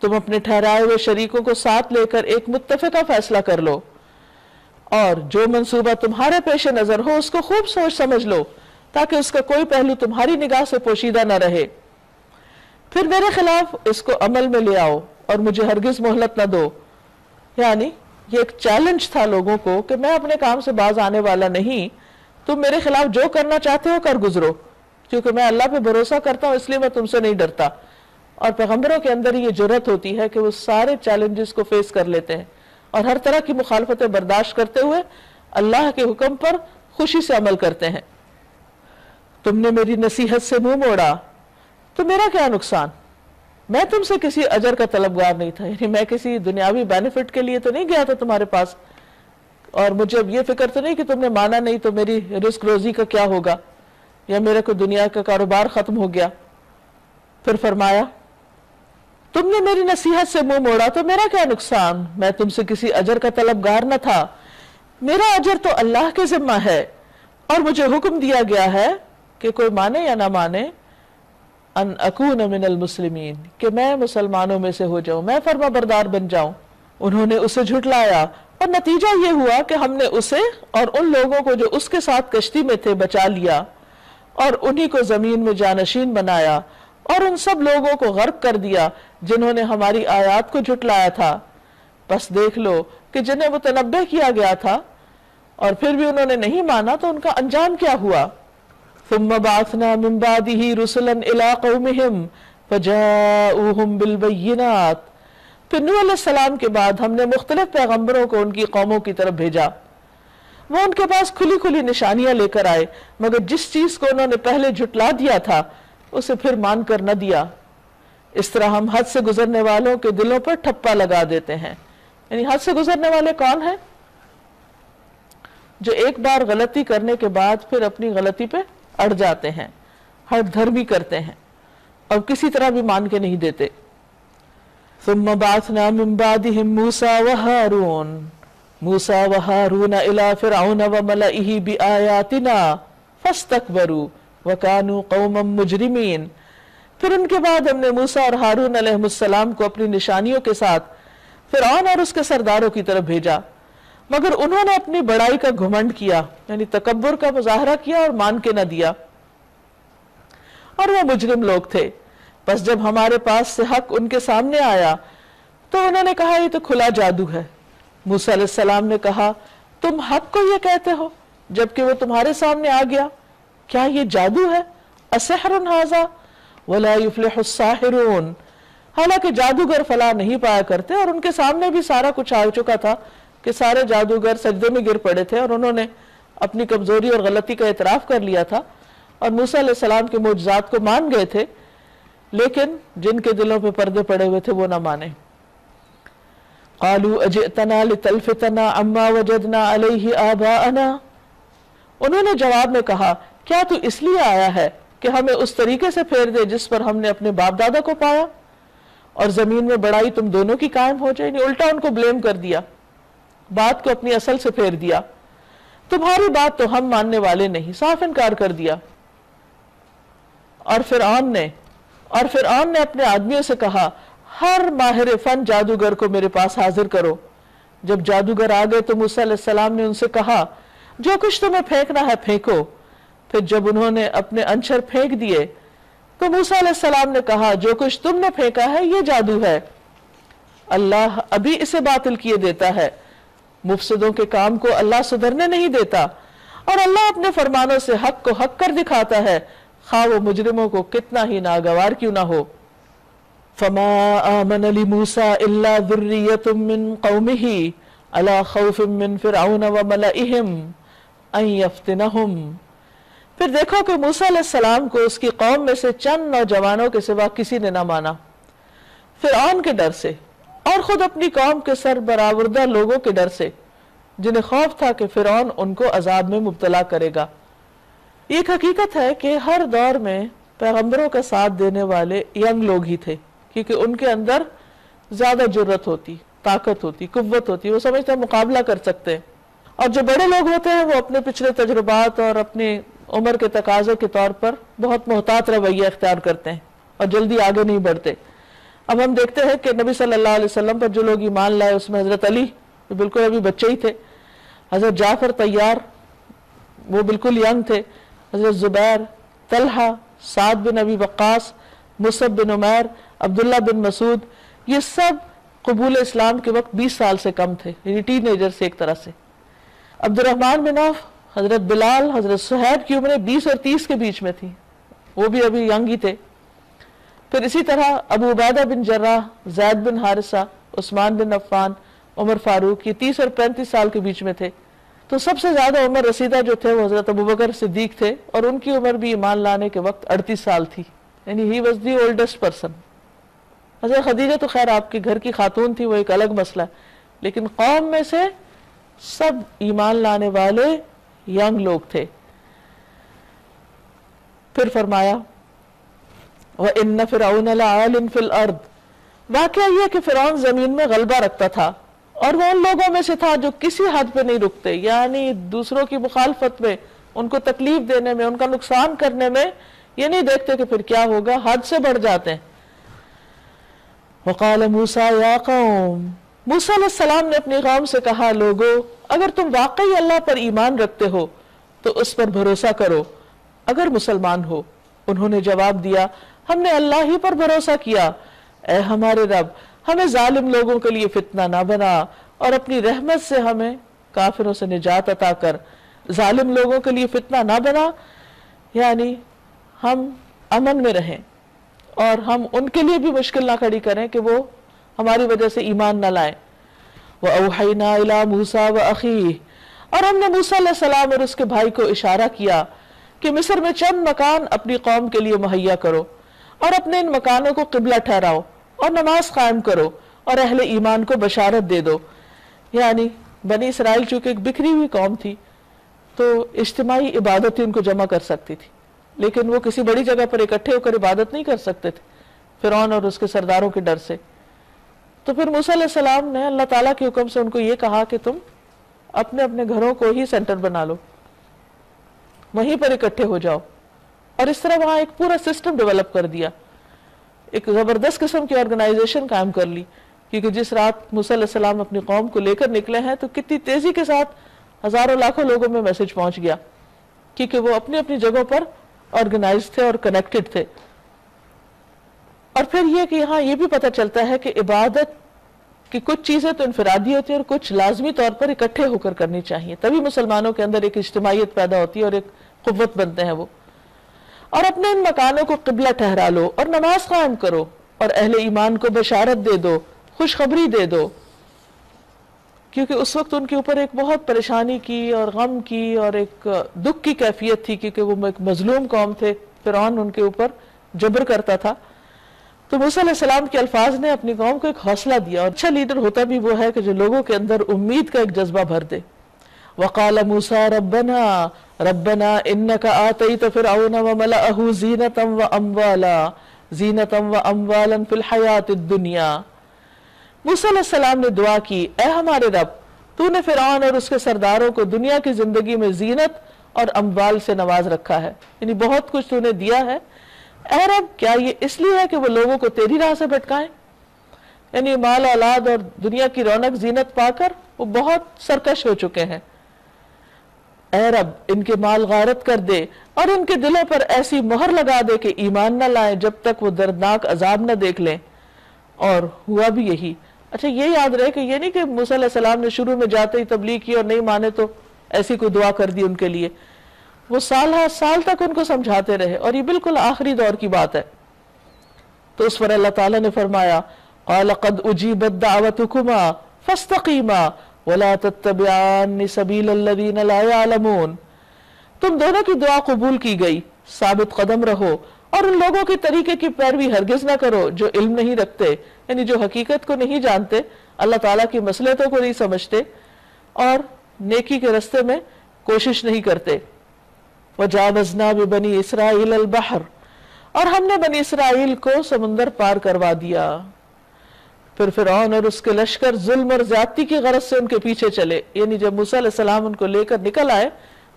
تم اپنے ٹھہرائے ہوئے شریکوں کو ساتھ لے کر ایک متفقہ فیصلہ کر لو اور جو منصوبہ تمہارے پیش نظر ہو اس کو خوب سوچ سمجھ لو تاکہ اس کا کوئی پہلو تمہاری نگاہ سے پوشیدہ نہ رہے. پھر میرے خلاف اس کو عمل میں لے آؤ اور مجھے ہرگز مہلت نہ دو. یعنی یہ ایک چیلنج تھا لوگوں کو کہ میں اپنے کام سے باز آنے والا نہیں، تم میرے خلاف جو کرنا چاہتے ہو کر گزرو، کیونکہ میں اللہ پہ بھروسہ کرتا ہوں اس لیے میں تم سے نہیں ڈرتا. اور پیغمبروں کے اندر یہ جرأت ہوتی ہے کہ وہ سارے چیلنجز کو فیس کر لیتے ہیں اور ہر طرح کی مخالفتیں برداشت کرتے ہوئے اللہ کے حکم پر خوشی سے عمل کرتے ہیں. تم نے میری نصیحت سے منہ موڑا تو میرا کیا نقصان، میں تم سے کسی اجر کا طلبگار نہیں تھا. یعنی میں کسی دنیاوی بینیفٹ کے لیے تو نہیں گیا تھا تمہارے پاس، اور مجھے اب یہ فکر تو نہیں کہ تم نے مانا نہیں تو میری رزق روزی کا کیا ہوگا یا میرا کوئی دنیا کا کاروبار ختم ہو گیا. پھر فرمایا تم نے میری نصیحت سے منہ موڑا تو میرا کیا نقصان، میں تم سے کسی اجر کا طلبگار نہ تھا، میرا اجر تو اللہ کے ذمہ ہے اور مجھے حکم دیا گیا ہے کہ کوئی مانے یا نہ مانے ان اکون من المسلمین، کہ میں مسلمانوں میں سے ہو جاؤں، میں فرما بردار بن جاؤں. انہوں نے اسے جھٹلایا اور نتیجہ یہ ہوا کہ ہم نے اسے اور ان لوگوں کو جو اس کے ساتھ کشتی میں تھے بچا لیا اور انہی کو زمین میں جانشین بنایا اور ان سب لوگوں کو غرق کر دیا جنہوں نے ہماری آیات کو جھٹلایا تھا. بس دیکھ لو کہ جنہیں متنبہ کیا گیا تھا اور پھر بھی انہوں نے نہیں مانا تو ان کا انجام کیا ہوا. ثم بعثنا من بعده رسلا الى قومهم فجاءوهم بالبينات پھر نوح علیہ السلام کے بعد ہم نے مختلف پیغمبروں کو ان کی قوموں کی طرف بھیجا، وہ ان کے پاس کھلی کھلی نشانیاں لے کر آئے، مگر جس چیز کو انہوں نے پہلے جھٹلا دیا تھا اسے پھر مان کر نہ دیا۔ اس طرح ہم حد سے گزرنے والوں کے دلوں پر ٹھپا لگا دیتے ہیں۔ یعنی حد سے گزرنے والے کون ہیں؟ جو ایک بار غلطی کرنے کے بعد پھر اپنی غلطی پہ اڑ جاتے ہیں، ہٹ دھرمی کرتے ہیں اور کسی طرح بھی مان کے نہیں دیتے۔ ثم بعثنا من بعدهم موسى وهارون الى فرعون وملئه بآياتنا فاستكبروا وكانوا قوما مجرمين۔ پھر ان کے بعد ہم نے موسیٰ اور ہارون علیہ السلام کو اپنی نشانیوں کے ساتھ فرعون اور اس کے سرداروں کی طرف بھیجا، مگر انہوں نے اپنی بڑائی کا گھمنڈ کیا، یعنی تکبر کا مظاہرہ کیا اور مان کے نہ دیا، اور وہ مجرم لوگ تھے۔ پس جب ہمارے پاس سے حق ان کے سامنے آیا تو انہوں نے کہا یہ تو کھلا جادو ہے۔ موسیٰ علیہ السلام نے کہا تم حق کو یہ کہتے ہو جبکہ وہ تمہارے سامنے آ گیا، کیا یہ جادو ہے؟ اسحر ھذا ولا یفلح الساحرون۔ حالانکہ جادوگر فلاح نہیں پایا کرتے، اور ان کے سامنے بھی سارا کچھ آ چکا تھا کہ سارے جادوگر سجدے میں گر پڑے تھے اور انہوں نے اپنی کمزوری اور غلطی کا اعتراف کر لیا تھا اور موسیٰ علیہ السلام کے معجزات کو مان گئے تھے، لیکن جن کے دلوں پہ پردے پڑے ہوئے تھے وہ نہ مانے۔ قالوا اجئتنا لتلفتنا عما وجدنا علیہ آباءنا۔ انہوں نے جواب میں کہا کیا تو اس لیے آیا ہے کہ ہمیں اس طریقے سے پھیر دے جس پر ہم نے اپنے باپ دادا کو پایا، اور زمین میں بڑائی تم دونوں کی قائم ہو جائے؟ یعنی الٹا ان کو بلیم کر دیا، بات کو اپنی اصل سے پھیر دیا۔ تمہاری بات تو ہم ماننے والے نہیں، صاف انکار کر دیا۔ اور فرعون نے اپنے آدمیوں سے کہا ہر ماہر فن جادوگر کو میرے پاس حاضر کرو۔ جب جادوگر آ گئے تو موسیٰ علیہ السلام نے ان سے کہا جو کچھ تمہیں پھینکنا ہے پھینکو۔ پھر جب انہوں نے اپنے انچر پھینک دیے تو موسیٰ علیہ السلام نے کہا جو کچھ تم نے پھینکا ہے یہ جادو ہے، اللہ ابھی اسے باطل کیے دیتا ہے، مفسدوں کے کام کو اللہ سدھرنے نہیں دیتا، اور اللہ اپنے فرمانوں سے حق کو حق کر دکھاتا ہے، خواہ وہ مجرموں کو کتنا ہی ناگوار کیوں نہ ہو۔ فما آمن لموسیٰ الا ذریۃ من قومہ علی خوف من فرعون وملئہم ان یفتنہم۔ پھر دیکھو کہ موسیٰ علیہ السلام کو اس کی قوم میں سے چند نوجوانوں کے سوا کسی نے نہ مانا، فرعون کے ڈر سے اور خود اپنی قوم کے سربراوردہ لوگوں کے ڈر سے، جنہیں خوف تھا کہ فرعون ان کو عذاب میں مبتلا کرے گا۔ یہ ایک حقیقت ہے کہ ہر دور میں پیغمبروں کا ساتھ دینے والے ینگ لوگ ہی تھے، کیونکہ ان کے اندر زیادہ جرت ہوتی، طاقت ہوتی، قوت ہوتی، وہ سمجھتے ہیں مقابلہ کر سکتے ہیں۔ اور جو بڑے لوگ ہوتے ہیں وہ اپنے پچھلے تجربات اور اپنی عمر کے تقاضے کے طور پر بہت محتاط رویہ اختیار کرتے ہیں اور جلدی آگے نہیں بڑھتے۔ اب ہم دیکھتے ہیں کہ نبی صلی اللہ علیہ وسلم پر جو لوگ ایمان لائے اس میں حضرت علی جو بالکل ابھی بچے ہی تھے، حضرت جعفر طیار وہ بالکل ینگ تھے، حضرت زبیر، طلحہ، سعد بن ابی وقاص، مصعب بن عمیر، عبداللہ بن مسعود، یہ سب قبول اسلام کے وقت 20 سال سے کم تھے، یعنی ٹین ایجر سے ایک طرح سے۔ عبد الرحمن بن عوف، حضرت بلال، حضرت صہیب کی عمریں 20 اور 30 کے بیچ میں تھی، وہ بھی ابھی ینگ ہی تھے۔ پھر اسی طرح ابو عبیدہ بن جراح، زید بن حارثہ، عثمان بن عفان، عمر فاروق، یہ 30 اور 35 سال کے بیچ میں تھے۔ تو سب سے زیادہ عمر رسیدہ جو تھے وہ حضرت ابوبکر صدیق تھے، اور ان کی عمر بھی ایمان لانے کے وقت 38 سال تھی، یعنی he was the oldest person. حضرت خدیجہ تو خیر آپ کے گھر کی خاتون تھی، وہ ایک الگ مسئلہ ہے، لیکن قوم میں سے سب ایمان لانے والے ینگ لوگ تھے۔ پھر فرمایا وَإِنَّ فِرْعَوْنَ لَعَالٍ فِي الْأَرْضِ، واقعہ یہ کہ فرعون زمین میں غلبہ رکھتا تھا، اور وہ ان لوگوں میں سے تھا جو کسی حد پہ نہیں رکتے، یعنی دوسروں کی مخالفت میں، ان کو تکلیف دینے میں، ان کا نقصان کرنے میں یہ نہیں دیکھتے کہ پھر کیا ہوگا، حد سے بڑھ جاتے ہیں۔ وَقَالَ مُوسَىٰ يَا قَوْمِ، موسیٰ علیہ السلام نے اپنی قوم سے کہا لوگو اگر تم واقعی اللہ پر ایمان رکھتے ہو تو اس پر بھروسہ کرو اگر مسلمان ہو۔ انہوں نے جواب دیا ہم نے اللہ ہی پر بھروسہ کیا، اے ہمارے رب ہمیں ظالم لوگوں کے لیے فتنہ نہ بنا، اور اپنی رحمت سے ہمیں کافروں سے نجات عطا کر۔ ظالم لوگوں کے لیے فتنہ نہ بنا یعنی ہم امن میں رہیں، اور ہم ان کے لیے بھی مشکل نہ کھڑی کریں کہ وہ ہماری وجہ سے ایمان نہ لائیں. وَأَوْحَيْنَا إِلَىٰ مُوسَىٰ وَأَخِيهِ، اور ہم نے موسیٰ علیہ السلام اور اس کے بھائی کو اشارہ کیا کہ مصر میں چند مکان اپنی قوم کے لیے مہیا کرو اور اپنے ان مکانوں کو قبلہ ٹھہراؤ اور نماز قائم کرو اور اہل ایمان کو بشارت دے دو. یعنی بنی اسرائیل چونکہ ایک بکھری ہوئی قوم تھی تو اجتماعی عبادت ان کو جمع کر سکتی تھی، لیکن وہ کسی بڑی جگہ پر اکٹھے ہو کر عبادت نہیں کر سکتے تھے فرعون اور اس کے سرداروں کے ڈر سے. تو پھر موسیٰ علیہ السلام نے اللہ تعالیٰ کے حکم سے ان کو یہ کہا کہ تم اپنے اپنے گھروں کو ہی سینٹر بنا لو، وہیں پر اکٹھے ہو جاؤ. اور اس طرح وہاں ایک پورا سسٹم ڈیولپ کر دیا، ایک زبردست قسم کی آرگنائزیشن قائم کر لی. کیونکہ جس رات موسیٰ علیہ السلام اپنی قوم کو لے کر نکلے ہیں تو کتنی تیزی کے ساتھ ہزاروں لاکھوں لوگوں میں میسج پہنچ گیا، کیونکہ وہ اپنی اپنی جگہوں پر آرگنائز تھے اور کنیکٹڈ تھے. اور پھر یہ کہ یہاں یہ بھی پتہ چلتا ہے کہ عبادت کی کچھ چیزیں تو انفرادی ہوتی ہیں اور کچھ لازمی طور پر اکٹھے ہو کر کرنی چاہیے، تبھی مسلمانوں کے اندر ایک اجتماعیت پیدا ہوتی ہے اور ایک قوت بنتے ہیں وہ. اور اپنے ان مکانوں کو قبلہ ٹھہرا لو اور نماز قائم کرو اور اہل ایمان کو بشارت دے دو، خوشخبری دے دو. کیونکہ اس وقت ان کے اوپر ایک بہت پریشانی کی اور غم کی اور ایک دکھ کی کیفیت تھی، کیونکہ وہ ایک مظلوم قوم تھے، فرعون ان کے اوپر جبر کرتا تھا. تو موسیٰ علیہ السلام کے الفاظ نے اپنی قوم کو ایک حوصلہ دیا، اور اچھا لیڈر ہوتا بھی وہ ہے کہ جو لوگوں کے اندر امید کا ایک جذبہ بھر دے. وَقَالَ مُوسَىٰ رَبَّنَا إِنَّكَ آتَيْتَ فِرْعَوْنَ وَمَلَأَهُ زِینَةً وَأَمْوَالًا فِي الْحَيَاةِ الدُّنْيَا. موسیٰ علیہ السلام نے دعا کی، اے ہمارے رب، تو نے فرعون اور اس کے سرداروں کو دنیا کی زندگی میں زینت اور اموال سے نواز رکھا ہے، یعنی بہت کچھ تو نے دیا ہے. اے رب، کیا یہ اس لیے ہے کہ وہ لوگوں کو تیری راہ سے بھٹکائیں؟ یعنی مال اولاد اور دنیا کی رونق زینت پا کر وہ بہت سرکش ہو چکے ہیں. اے رب، ان کے مال غارت کر دے اور ان کے دلوں پر ایسی مہر لگا دے کہ ایمان نہ لائیں جب تک وہ دردناک عذاب نہ دیکھ لیں. اور ہوا بھی یہی. اچھا یہ یاد رہے کہ یہ نہیں کہ موسیٰ علیہ السلام نے شروع میں جاتے ہی تبلیغ کی اور نہیں مانے تو ایسی کوئی دعا کر دی ان کے لیے. وہ سال ہر سال تک ان کو سمجھاتے رہے، اور یہ بالکل آخری دور کی بات ہے. تو اس پر اللہ تعالیٰ نے فرمایا قَالَ قَدْ أُجِيبَتْ دَعْوَتُكُمَا فَاسْتَقِيمَا وَلَا تَتَّبِعَانِ سَبِيلَ الَّذِينَ لَا يَعْلَمُونَ. تم دونوں کی دعا قبول کی گئی، ثابت قدم رہو اور ان لوگوں کے طریقے کی پیروی ہرگز نہ کرو جو علم نہیں رکھتے، یعنی جو حقیقت کو نہیں جانتے، اللہ تعالیٰ کی مصلحتوں کو نہیں سمجھتے اور نیکی کے رستے میں کوشش نہیں کرتے. وَجَاوَزْنَا بِبَنِي إِسْرَائِيلَ الْبَحْرَ، اور ہم نے بنی اسرائیل کو سمندر پار کروا دیا. پھر فرعون اور اس کے لشکر ظلم اور زیادتی کی غرض سے ان کے پیچھے چلے. یعنی جب موسیٰ علیہ السلام ان کو لے کر نکل آئے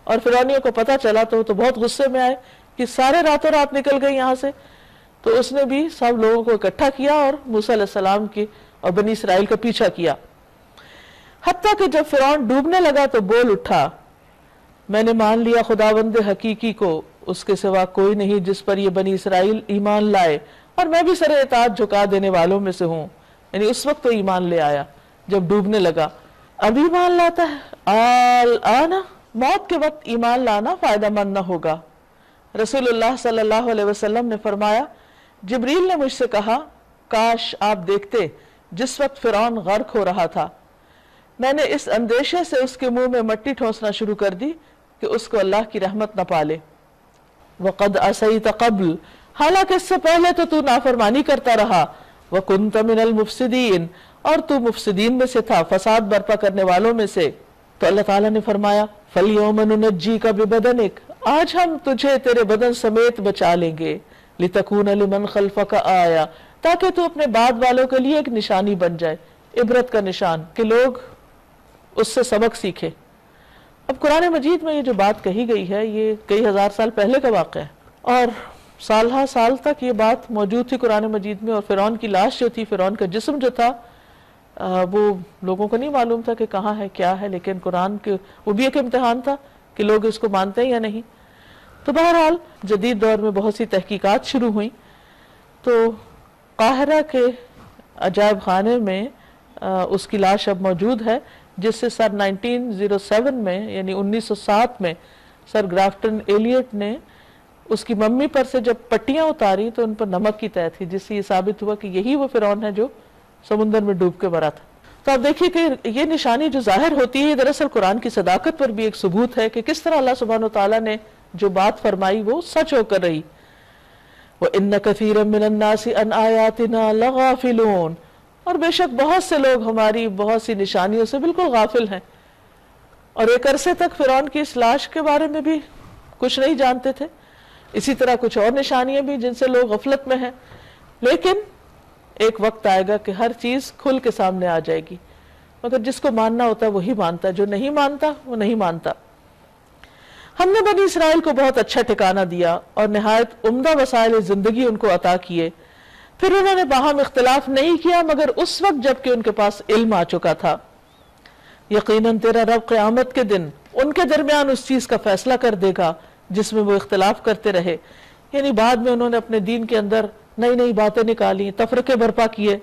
اور فرعونیوں کو پتہ چلا تو وہ تو بہت غصے میں آئے کہ سارے راتوں رات نکل گئے یہاں سے. تو اس نے بھی سب لوگوں کو اکٹھا کیا اور موسیٰ علیہ السلام کی اور بنی اسرائیل کا پیچھا کیا. حتیٰ کہ جب فرعون ڈوبنے لگا تو بول اٹھا، میں نے مان لیا خداوند حقیقی کو، اس کے سوا کوئی نہیں جس پر یہ بنی اسرائیل ایمان لائے، اور میں بھی سر اطاعت جھکا دینے والوں میں سے ہوں. یعنی اس وقت تو ایمان لے آیا جب ڈوبنے لگا. اب ایمان لاتا ہے آنا، موت کے وقت ایمان لانا فائدہ مند نہ ہوگا. رسول اللہ صلی اللہ علیہ وسلم نے فرمایا، جبریل نے مجھ سے کہا کاش آپ دیکھتے جس وقت فرعون غرق ہو رہا تھا. میں نے اس اندیشے سے اس کے منہ میں مٹی ٹھونسنا شروع کر دی کہ اس کو اللہ کی رحمت نہ پالے. وَقَدْ عَصَيْتَ قَبْلُ، حالانکہ اس سے پہلے تو نافرمانی کرتا رہا. وَكُنْتَ مِنَ الْمُفْسِدِينَ، اور تو مفسدین میں سے تھا، فساد برپا کرنے والوں میں سے. تو اللہ تعالیٰ نے فرمایا فَالْيَوْمَ نُنَجِّيكَ بِبَدَنِكَ، آج ہم تجھے تیرے بدن سمیت بچا لیں گے. لِتَكُونَ لِمَنْ خَلْفَكَ آیَةً، تاکہ تو اپنے بعد والوں کے لیے ایک نشانی بن جائے، عبرت کا نشان، کہ لوگ اس سے سبق سیکھے. اب قرآن مجید میں یہ جو بات کہی گئی ہے یہ کئی ہزار سال پہلے کا واقعہ ہے، اور سال ہا سال تک یہ بات موجود تھی قرآن مجید میں. اور فرعون کی لاش جو تھی، فرعون کا جسم جو تھا، وہ لوگوں کو نہیں معلوم تھا کہ کہاں ہے کیا ہے، لیکن قرآن کے وہ بھی ایک امتحان تھا کہ لوگ اس کو مانتے ہیں یا نہیں. تو بہرحال جدید دور میں بہت سی تحقیقات شروع ہوئیں. تو قاہرہ کے عجائب خانے میں اس کی لاش اب موجود ہے، جس سے سن 1907 میں یعنی 1907 میں سر گرافٹن ایلیٹ نے اس کی ممی پر سے جب پٹیاں اتاری تو ان پر نمک کی تہ تھی، جس سے یہ ثابت ہوا کہ یہی وہ فرعون ہے جو سمندر میں ڈوب کے مرا تھا۔ تو آپ دیکھیے کہ یہ نشانی جو ظاہر ہوتی ہے، یہ دراصل قرآن کی صداقت پر بھی ایک ثبوت ہے کہ کس طرح اللہ سبحانہ وتعالیٰ نے جو بات فرمائی وہ سچ ہو کر رہی۔ وَإِنَّ كَثِيرًا مِّنَ النَّاسِ عَنْ آيَاتِنَا لَغَافِلُونَ، اور بے شک بہت سے لوگ ہماری بہت سی نشانیوں سے بالکل غافل ہیں، اور ایک عرصے تک فرعون کی اس لاش کے بارے میں بھی کچھ نہیں جانتے تھے، اسی طرح کچھ اور نشانیاں بھی جن سے لوگ غفلت میں ہیں، لیکن ایک وقت آئے گا کہ ہر چیز کھل کے سامنے آ جائے گی، مگر جس کو ماننا ہوتا ہے وہی مانتا ہے، جو نہیں مانتا وہ نہیں مانتا۔ ہم نے بنی اسرائیل کو بہت اچھا ٹھکانہ دیا اور نہایت عمدہ وسائل زندگی ان کو عطا کیے، پھر انہوں نے باہم اختلاف نہیں کیا مگر اس وقت جب کہ ان کے پاس علم آ چکا تھا۔ یقیناً تیرا رب قیامت کے دن ان کے درمیان اس چیز کا فیصلہ کر دے گا جس میں وہ اختلاف کرتے رہے، یعنی بعد میں انہوں نے اپنے دین کے اندر نئی نئی باتیں نکالی، تفرقے برپا کیے،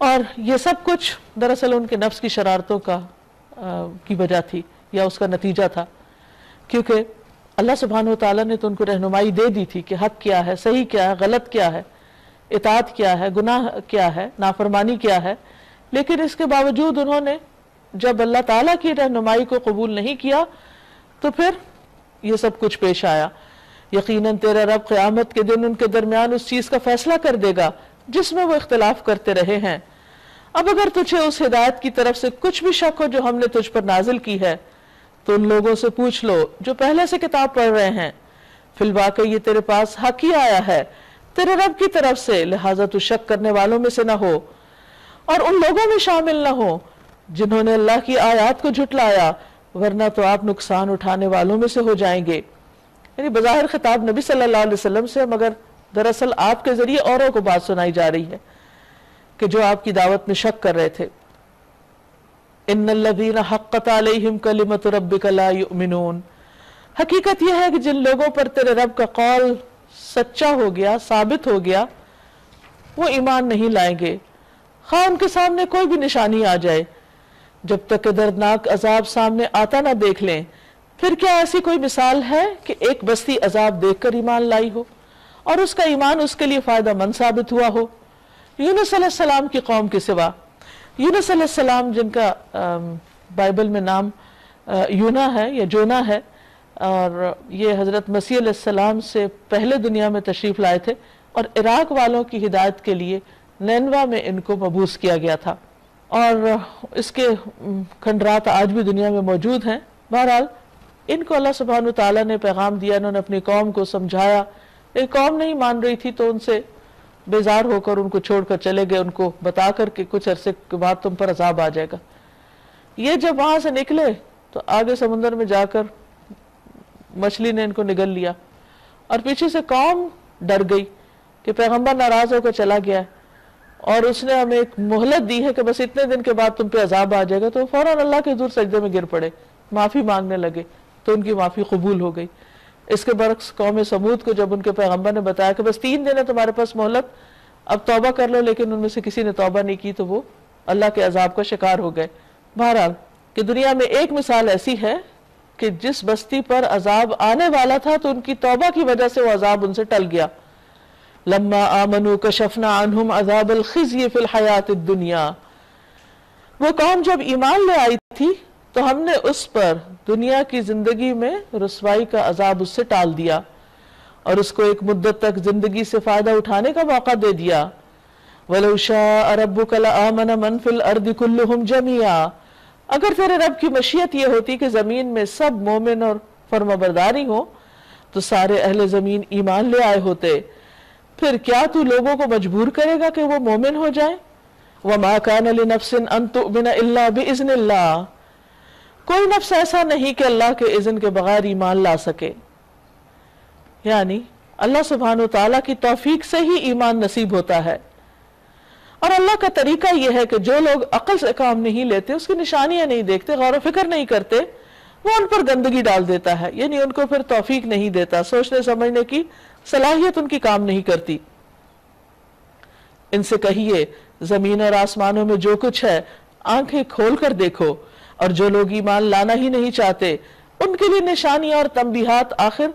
اور یہ سب کچھ دراصل ان کے نفس کی شرارتوں کی وجہ تھی یا اس کا نتیجہ تھا، کیونکہ اللہ سبحانہ وتعالیٰ نے تو ان کو رہنمائی دے دی تھی کہ حق کیا ہے، صحیح کیا ہے، غلط کیا ہے، اطاعت کیا ہے، گناہ کیا ہے، نافرمانی کیا ہے، لیکن اس کے باوجود انہوں نے جب اللہ تعالیٰ کی رہنمائی کو قبول نہیں کیا تو پھر یہ سب کچھ پیش آیا۔ یقیناً تیرا رب قیامت کے دن ان کے درمیان اس چیز کا فیصلہ کر دے گا جس میں وہ اختلاف کرتے رہے ہیں۔ اب اگر تجھے اس ہدایت کی طرف سے کچھ بھی شک ہو جو ہم نے تجھ پر نازل کی ہے تو ان لوگوں سے پوچھ لو جو پہلے سے کتاب پڑھ رہے ہیں، فی الواقع یہ تیرے پاس حق ہی آیا ہے تیرے رب کی طرف سے، لہٰذا تو شک کرنے والوں میں سے نہ ہو اور ان لوگوں میں شامل نہ ہو جنہوں نے اللہ کی آیات کو جھٹلایا، ورنہ تو آپ نقصان اٹھانے والوں میں سے ہو جائیں گے۔ یعنی بظاہر خطاب نبی صلی اللہ علیہ وسلم سے، مگر دراصل آپ کے ذریعے اوروں کو بات سنائی جا رہی ہے کہ جو آپ کی دعوت میں شک کر رہے تھے۔ ان الذین حقت علیہم کلمۃ ربک لا یؤمنون، حقیقت یہ ہے کہ جن لوگوں پر تیرے رب کا قول سچا ہو گیا، ثابت ہو گیا، وہ ایمان نہیں لائیں گے، خواہ ان کے سامنے کوئی بھی نشانی آ جائے، جب تک کہ دردناک عذاب سامنے آتا نہ دیکھ لیں۔ پھر کیا ایسی کوئی مثال ہے کہ ایک بستی عذاب دیکھ کر ایمان لائی ہو اور اس کا ایمان اس کے لیے فائدہ مند ثابت ہوا ہو؟ یونس علیہ السلام کی قوم کے سوا، یونس علیہ السلام جن کا بائبل میں نام یونا ہے یا جونا ہے، اور یہ حضرت مسیح علیہ السلام سے پہلے دنیا میں تشریف لائے تھے اور عراق والوں کی ہدایت کے لیے نینوا میں ان کو مبعوث کیا گیا تھا، اور اس کے کھنڈرات آج بھی دنیا میں موجود ہیں۔ بہرحال ان کو اللہ سبحانہ وتعالیٰ نے پیغام دیا، انہوں نے اپنی قوم کو سمجھایا، ایک قوم نہیں مان رہی تھی تو ان سے بیزار ہو کر ان کو چھوڑ کر چلے گئے، ان کو بتا کر کہ کچھ عرصے کے بعد تم پر عذاب آ جائے گا۔ یہ جب وہاں سے نکلے تو آگے سمندر میں جا کر مچھلی نے ان کو نگل لیا، اور پیچھے سے قوم ڈر گئی کہ پیغمبر ناراض ہو کر چلا گیا ہے اور اس نے ہمیں ایک مہلت دی ہے کہ بس اتنے دن کے بعد تم پہ عذاب آ جائے گا، تو فوراً اللہ کے حضور سجدے میں گر پڑے، معافی مانگنے لگے، تو ان کی معافی قبول ہو گئی۔ اس کے برعکس قوم سمود کو جب ان کے پیغمبر نے بتایا کہ بس 3 دن ہے تمہارے پاس مہلت، اب توبہ کر لو، لیکن ان میں سے کسی نے توبہ نہیں کی تو وہ اللہ کے عذاب کا شکار ہو گئے۔ بہرحال کہ دنیا میں ایک مثال ایسی ہے کہ جس بستی پر عذاب آنے والا تھا تو ان کی توبہ کی وجہ سے وہ عذاب ان سے ٹل گیا۔ لما آمنوا کشفنا عنہم عذاب الخزی فی الحیات الدنیا، وہ قوم جب ایمان لے آئی تھی تو ہم نے اس پر دنیا کی زندگی میں رسوائی کا عذاب اس سے ٹال دیا اور اس کو ایک مدت تک زندگی سے فائدہ اٹھانے کا موقع دے دیا۔ وَلَوْ شَاءَ رَبُّكَ لَآمَنَ مَنْ فِي الْأَرْضِ كُلُّهُمْ جَمِيعًا، اگر تیرے رب کی مشیت یہ ہوتی کہ زمین میں سب مومن اور فرمانبرداری ہوں تو سارے اہل زمین ایمان لے آئے ہوتے، پھر کیا تو لوگوں کو مجبور کرے گا کہ وہ مومن ہو جائیں؟ وَمَا كَانَ لِنَفْسٍ أَن تُؤْمِنَ إِلَّا بِإِذْنِ اللَّهِ، کوئی نفس ایسا نہیں کہ اللہ کے اذن کے بغیر ایمان لا سکے، یعنی اللہ سبحانہ وتعالیٰ کی توفیق سے ہی ایمان نصیب ہوتا ہے۔ اور اللہ کا طریقہ یہ ہے کہ جو لوگ عقل سے کام نہیں لیتے، اس کی نشانیاں نہیں دیکھتے، غور و فکر نہیں کرتے، وہ ان پر گندگی ڈال دیتا ہے، یعنی ان کو پھر توفیق نہیں دیتا، سوچنے سمجھنے کی صلاحیت ان کی کام نہیں کرتی۔ ان سے کہیے زمین اور آسمانوں میں جو کچھ ہے آنکھیں کھول کر دیکھو، اور جو لوگ ایمان لانا ہی نہیں چاہتے ان کے لیے نشانیاں اور تنبیہات آخر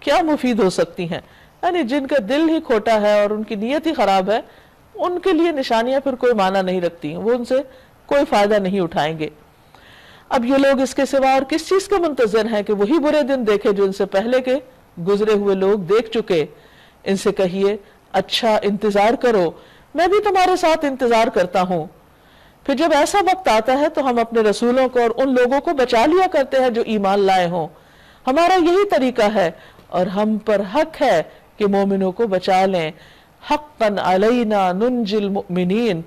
کیا مفید ہو سکتی ہیں؟ یعنی جن کا دل ہی کھوٹا ہے اور ان کی نیت ہی خراب ہے، ان کے لیے نشانیاں پھر کوئی معنی نہیں رکھتی، وہ ان سے کوئی فائدہ نہیں اٹھائیں گے۔ اب یہ لوگ اس کے سوا اور کس چیز کے منتظر ہیں کہ وہی برے دن دیکھے جو ان سے پہلے کے گزرے ہوئے لوگ دیکھ چکے۔ ان سے کہیے اچھا انتظار کرو، میں بھی تمہارے ساتھ انتظار کرتا ہوں۔ پھر جب ایسا وقت آتا ہے تو ہم اپنے رسولوں کو اور ان لوگوں کو بچا لیا کرتے ہیں جو ایمان لائے ہوں۔ ہمارا یہی طریقہ ہے اور ہم پر حق ہے کہ مومنوں کو بچا لیں۔ حقا علینا ننجی المؤمنین،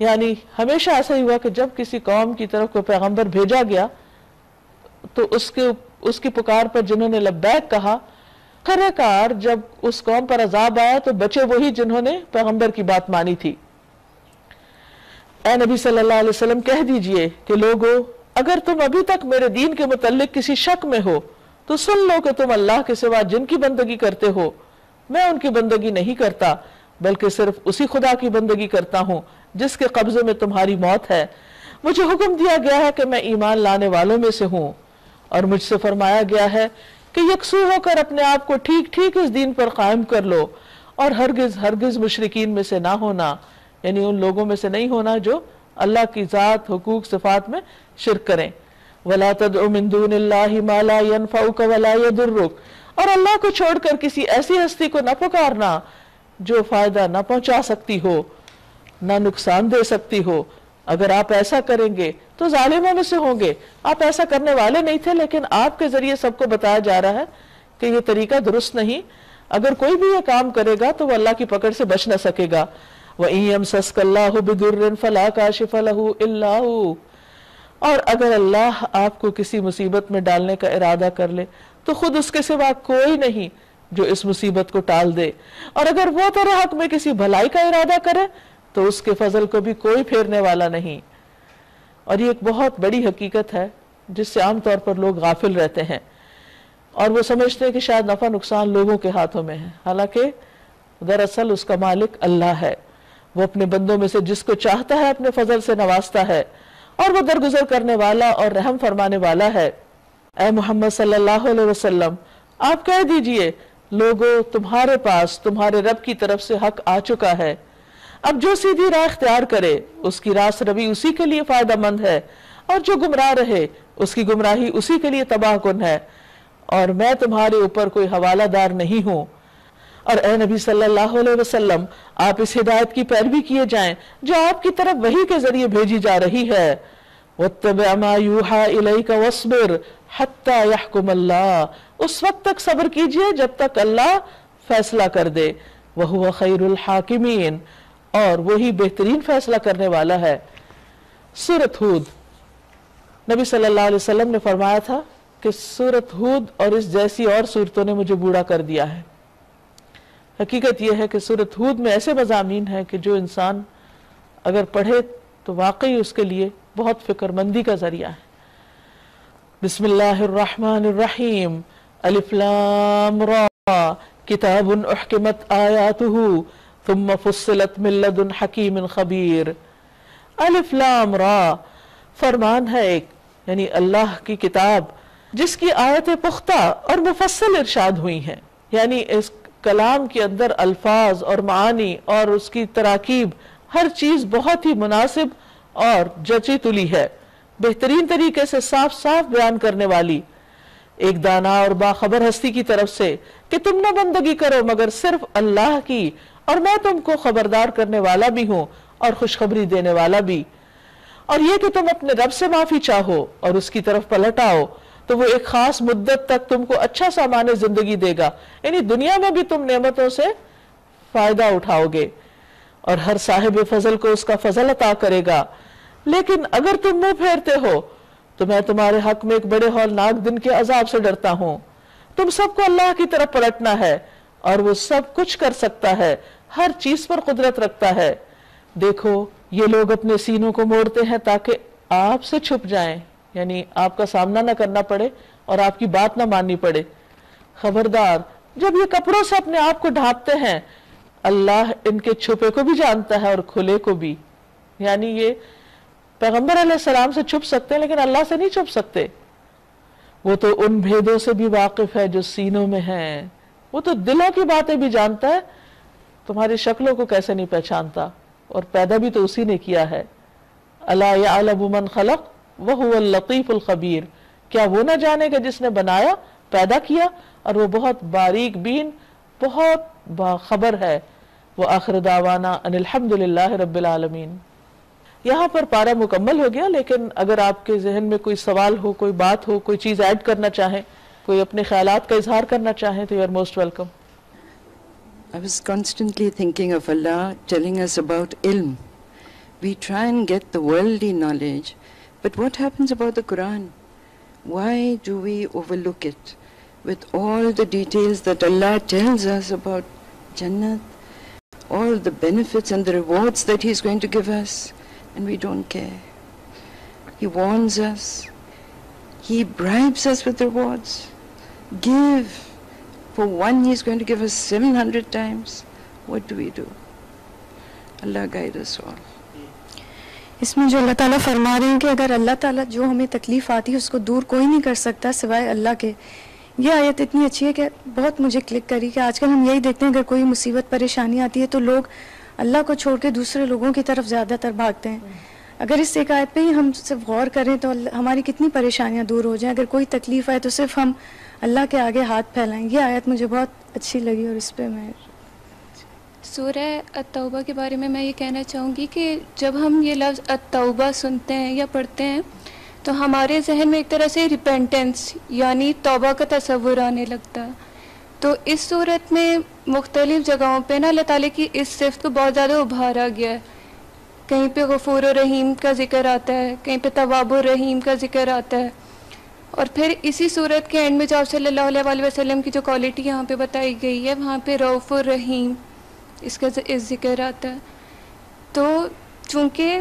یعنی ہمیشہ ایسا ہی ہوا کہ جب کسی قوم کی طرف کوئی پیغمبر بھیجا گیا تو اس کی پکار پر جنہوں نے لبیک کہا، آخر کار جب اس قوم پر عذاب آیا تو بچے وہی جنہوں نے پیغمبر کی بات مانی تھی۔ اے نبی صلی اللہ علیہ وسلم کہہ دیجئے کہ لوگو اگر تم ابھی تک میرے دین کے متعلق کسی شک میں ہو تو سن لو کہ تم اللہ کے سوا جن کی بندگی کرتے ہو میں ان کی بندگی نہیں کرتا، بلکہ صرف اسی خدا کی بندگی کرتا ہوں جس کے قبضے میں تمہاری موت ہے۔ مجھے حکم دیا گیا ہے کہ میں ایمان لانے والوں میں سے ہوں، اور مجھ سے فرمایا گیا ہے کہ یکسو ہو کر اپنے آپ کو ٹھیک ٹھیک اس دین پر قائم کر لو، اور ہرگز ہرگز مشرکین میں سے نہ ہونا، یعنی ان لوگوں میں سے نہیں ہونا جو اللہ کی ذات، حقوق، صفات میں شرک کریں۔ وَلَا تَدْعُ مِن دُونِ اللَّهِ مَا لَا يَنفَعُكَ وَلَا يَضُرُّكَ، اور اللہ کو چھوڑ کر کسی ایسی ہستی کو نہ پکارنا جو فائدہ نہ پہنچا سکتی ہو نہ نقصان دے سکتی ہو۔ اگر آپ ایسا کریں گے تو ظالموں میں سے ہوں گے۔ آپ ایسا کرنے والے نہیں تھے، لیکن آپ کے ذریعے سب کو بتایا جا رہا ہے کہ یہ طریقہ درست نہیں۔ اگر کوئی بھی یہ کام کرے گا تو وہ اللہ کی پکڑ سے بچ نہ سکے گا۔ وَإِن يَمْسَسْكَ اللَّهُ بِضُرٍّ فَلَا كَاشِفَ لَهُ إِلَّا هُوَ، اور اگر اللہ آپ کو کسی مصیبت میں ڈالنے کا ارادہ کر لے تو خود اس کے سوا کوئی نہیں جو اس مصیبت کو ٹال دے، اور اگر وہ تیرے حق میں کسی بھلائی کا ارادہ کرے تو اس کے فضل کو بھی کوئی پھیرنے والا نہیں۔ اور یہ ایک بہت بڑی حقیقت ہے جس سے عام طور پر لوگ غافل رہتے ہیں، اور وہ سمجھتے ہیں کہ شاید نفع نقصان لوگوں کے ہاتھوں میں ہے، حالانکہ دراصل اس کا مالک اللہ ہے۔ وہ اپنے بندوں میں سے جس کو چاہتا ہے اپنے فضل سے نوازتا ہے، اور وہ درگزر کرنے والا اور رحم فرمانے والا ہے۔ اے محمد صلی اللہ علیہ وسلم آپ کہہ دیجئے لوگو تمہارے پاس تمہارے رب کی طرف سے حق آ چکا ہے، اب جو سیدھی راہ اختیار کرے اس کی راست روی اسی کے لیے فائدہ مند ہے، اور جو گمراہ رہے اس کی گمراہی اسی کے لیے تباہ کن ہے، اور میں تمہارے اوپر کوئی حوالہ دار نہیں ہوں۔ اور اے نبی صلی اللہ علیہ وسلم آپ اس ہدایت کی پیروی کیے جائیں جو آپ کی طرف وحی کے ذریعے بھیجی جا رہی ہے۔ وَاتَّبِعْ مَا يُوحَىٰ إِلَيْكَ وَاصْبِرْ حَتَّىٰ يَحْكُمَ اللَّهُ، اس وقت تک صبر کیجئے جب تک اللہ فیصلہ کر دے۔ وَهُوَ خَيْرُ الْحَاكِمِينَ، اور وہی بہترین فیصلہ کرنے والا ہے۔ سورۃ ہود، نبی صلی اللہ علیہ وسلم نے فرمایا تھا کہ سورۃ ہود اور اس جیسی اور سورتوں نے مجھے بوڑھا کر دیا ہے۔ حقیقت یہ ہے کہ سورۃ ہود میں ایسے مضامین ہیں کہ جو انسان اگر پڑھے تو واقعی اس کے لیے بہت فکر مندی کا ذریعہ ہے۔ بسم اللہ الرحمن الرحیم، الف لام را، کتاب احکمت آیاتہ ثم فصلت من لدن حکیم خبیر۔ الف لام را فرمان ہے ایک، یعنی اللہ کی کتاب جس کی آیتیں پختہ اور مفصل ارشاد ہوئی ہیں، یعنی اس کلام کے اندر الفاظ اور معانی اور اس کی تراکیب ہر چیز بہت ہی مناسب اور جچی تلی ہے، بہترین طریقے سے صاف صاف بیان کرنے والی، ایک دانا اور باخبر ہستی کی طرف سے کہ تم نہ بندگی کرو مگر صرف اللہ کی، اور میں تم کو خبردار کرنے والا بھی ہوں اور خوشخبری دینے والا بھی۔ اور یہ کہ تم اپنے رب سے معافی چاہو اور اس کی طرف پلٹ آؤ تو وہ ایک خاص مدت تک تم کو اچھا سامان زندگی دے گا، یعنی دنیا میں بھی تم نعمتوں سے فائدہ اٹھاؤ گے، اور ہر صاحب فضل کو اس کا فضل عطا کرے گا۔ لیکن اگر تم منہ پھیرتے ہو تو میں تمہارے حق میں ایک بڑے ہولناک دن کے عذاب سے ڈرتا ہوں۔ تم سب کو اللہ کی طرف پلٹنا ہے، اور وہ سب کچھ کر سکتا ہے، ہر چیز پر قدرت رکھتا ہے۔ دیکھو یہ لوگ اپنے سینوں کو موڑتے ہیں تاکہ آپ سے چھپ جائیں، یعنی آپ کا سامنا نہ کرنا پڑے اور آپ کی بات نہ ماننی پڑے۔ خبردار جب یہ کپڑوں سے اپنے آپ کو ڈھانپتے ہیں، اللہ ان کے چھپے کو بھی جانتا ہے اور کھلے کو بھی، یعنی یہ پیغمبر علیہ السلام سے چھپ سکتے ہیں لیکن اللہ سے نہیں چھپ سکتے۔ وہ تو ان بھیدوں سے بھی واقف ہے جو سینوں میں ہیں، وہ تو دلوں کی باتیں بھی جانتا ہے تمہاری شکلوں کو کیسے نہیں پہچانتا؟ اور پیدا بھی تو اسی نے کیا ہے. الا یعلم من خلق وہو اللطیف الخبیر، کیا وہ نہ جانے گا جس نے بنایا، پیدا کیا، اور وہ بہت باریک بین، بہت باخبر ہے. وآخر دعوانا ان الحمد للہ رب العالمین. یہاں پر پارہ مکمل ہو گیا، لیکن اگر آپ کے ذہن میں کوئی سوال ہو، کوئی بات ہو، کوئی چیز ایڈ کرنا چاہیں، کوئی اپنے خیالات کا اظہار کرنا چاہیں تو you are most welcome. I was constantly thinking of Allah telling us about ilm. We try and get the worldly knowledge, but what happens about the Quran? Why do we overlook it? With all the details that Allah tells us about Jannat, all the benefits and the rewards that He is going to give us, and we don't care. He warns us. He bribes us with rewards. Give. For one, He is going to give us 700 times. What do we do? Allah guide us all. اس میں جو اللہ تعالیٰ فرما رہے ہیں کہ اگر اللہ تعالیٰ جو ہمیں تکلیف آتی ہے اس کو دور کوئی نہیں کر سکتا سوائے اللہ کے. یہ آیت اتنی اچھی ہے کہ بہت مجھے کلک کری کہ آج کل ہم یہی دیکھتے ہیں اگر کوئی مصیبت پریشانی آتی ہے تو لوگ اللہ کو چھوڑ کے دوسرے لوگوں کی طرف زیادہ تر بھاگتے ہیں. اگر اس ایک آیت پہ ہی ہم صرف غور کریں تو ہماری کتنی پریشانیاں دور ہو جائیں. اگر کوئی تکلیف آئے تو صرف ہم اللہ کے آگے ہاتھ پھیلائیں. یہ آیت مجھے بہت اچھی لگی اور اس پہ میں سورہ التوبہ کے بارے میں یہ کہنا چاہوں گی کہ جب ہم یہ لفظ التوبہ سنتے ہیں یا پڑھتے ہیں تو ہمارے ذہن میں ایک طرح سے ریپینٹنس یعنی توبہ کا تصور آنے لگتا ہے. تو اس صورت میں مختلف جگہوں پہ نا اللہ تعالیٰ کی اس صفت کو بہت زیادہ ابھارا گیا ہے. کہیں پہ غفور و رحیم کا ذکر آتا ہے، کہیں پہ تواب و رحیم کا ذکر آتا ہے، اور پھر اسی صورت کے اینڈ میں جو آپ صلی اللہ علیہ وسلم کی جو کوالٹی یہاں پہ بتائی گئی ہے وہاں پہ رؤوف الرحیم اس کا ذکر آتا ہے. تو چونکہ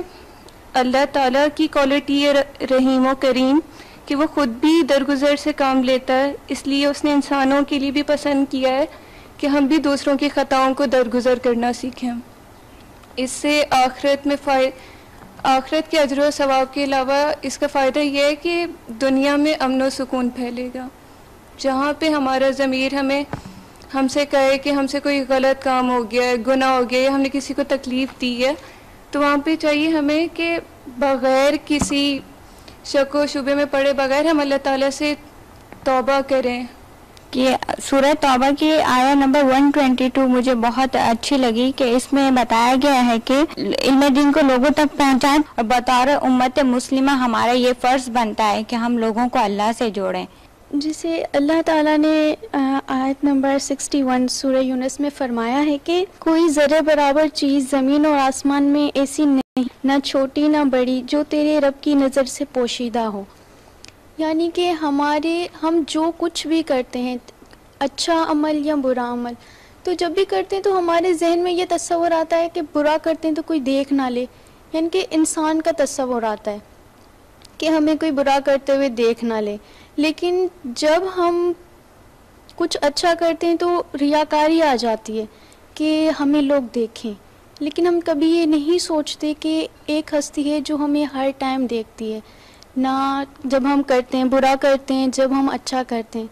اللہ تعالیٰ کی کوالٹی ہے رحیم و کریم کہ وہ خود بھی درگزر سے کام لیتا ہے، اس لیے اس نے انسانوں کے لیے بھی پسند کیا ہے کہ ہم بھی دوسروں کی خطاؤں کو درگزر کرنا سیکھیں. اس سے آخرت کے اجر و ثواب کے علاوہ اس کا فائدہ یہ ہے کہ دنیا میں امن و سکون پھیلے گا. جہاں پہ ہمارا ضمیر ہم سے کہے کہ ہم سے کوئی غلط کام ہو گیا ہے، گناہ ہو گیا ہے، ہم نے کسی کو تکلیف دی ہے، تو وہاں پہ چاہیے ہمیں کہ بغیر کسی شک و شبے میں پڑے بغیر ہم اللہ تعالیٰ سے توبہ کریں. کہ سورہ توبہ کی آیا نمبر 122 مجھے بہت اچھی لگی کہ اس میں بتایا گیا ہے کہ علم دین کو لوگوں تک پہنچائیں اور بطور امت مسلمہ ہمارا یہ فرض بنتا ہے کہ ہم لوگوں کو اللہ سے جوڑیں. جسے اللہ تعالیٰ نے آیت نمبر 61 سورہ یونس میں فرمایا ہے کہ کوئی ذرے برابر چیز زمین اور آسمان میں ایسی نہیں، نہ چھوٹی نہ بڑی، جو تیرے رب کی نظر سے پوشیدہ ہو. یعنی کہ ہم جو کچھ بھی کرتے ہیں اچھا عمل یا برا عمل، تو جب بھی کرتے ہیں تو ہمارے ذہن میں یہ تصور آتا ہے کہ برا کرتے ہیں تو کوئی دیکھ نہ لے، یعنی کہ انسان کا تصور آتا ہے کہ ہمیں کوئی برا کرتے ہوئے دیکھ نہ لے. لیکن جب ہم کچھ اچھا کرتے ہیں تو ریاکاری آ جاتی ہے کہ ہمیں لوگ دیکھیں، لیکن ہم کبھی یہ نہیں سوچتے کہ ایک ہستی ہے جو ہمیں ہر ٹائم دیکھتی ہے، نہ جب ہم کرتے ہیں برا کرتے ہیں جب ہم اچھا کرتے ہیں.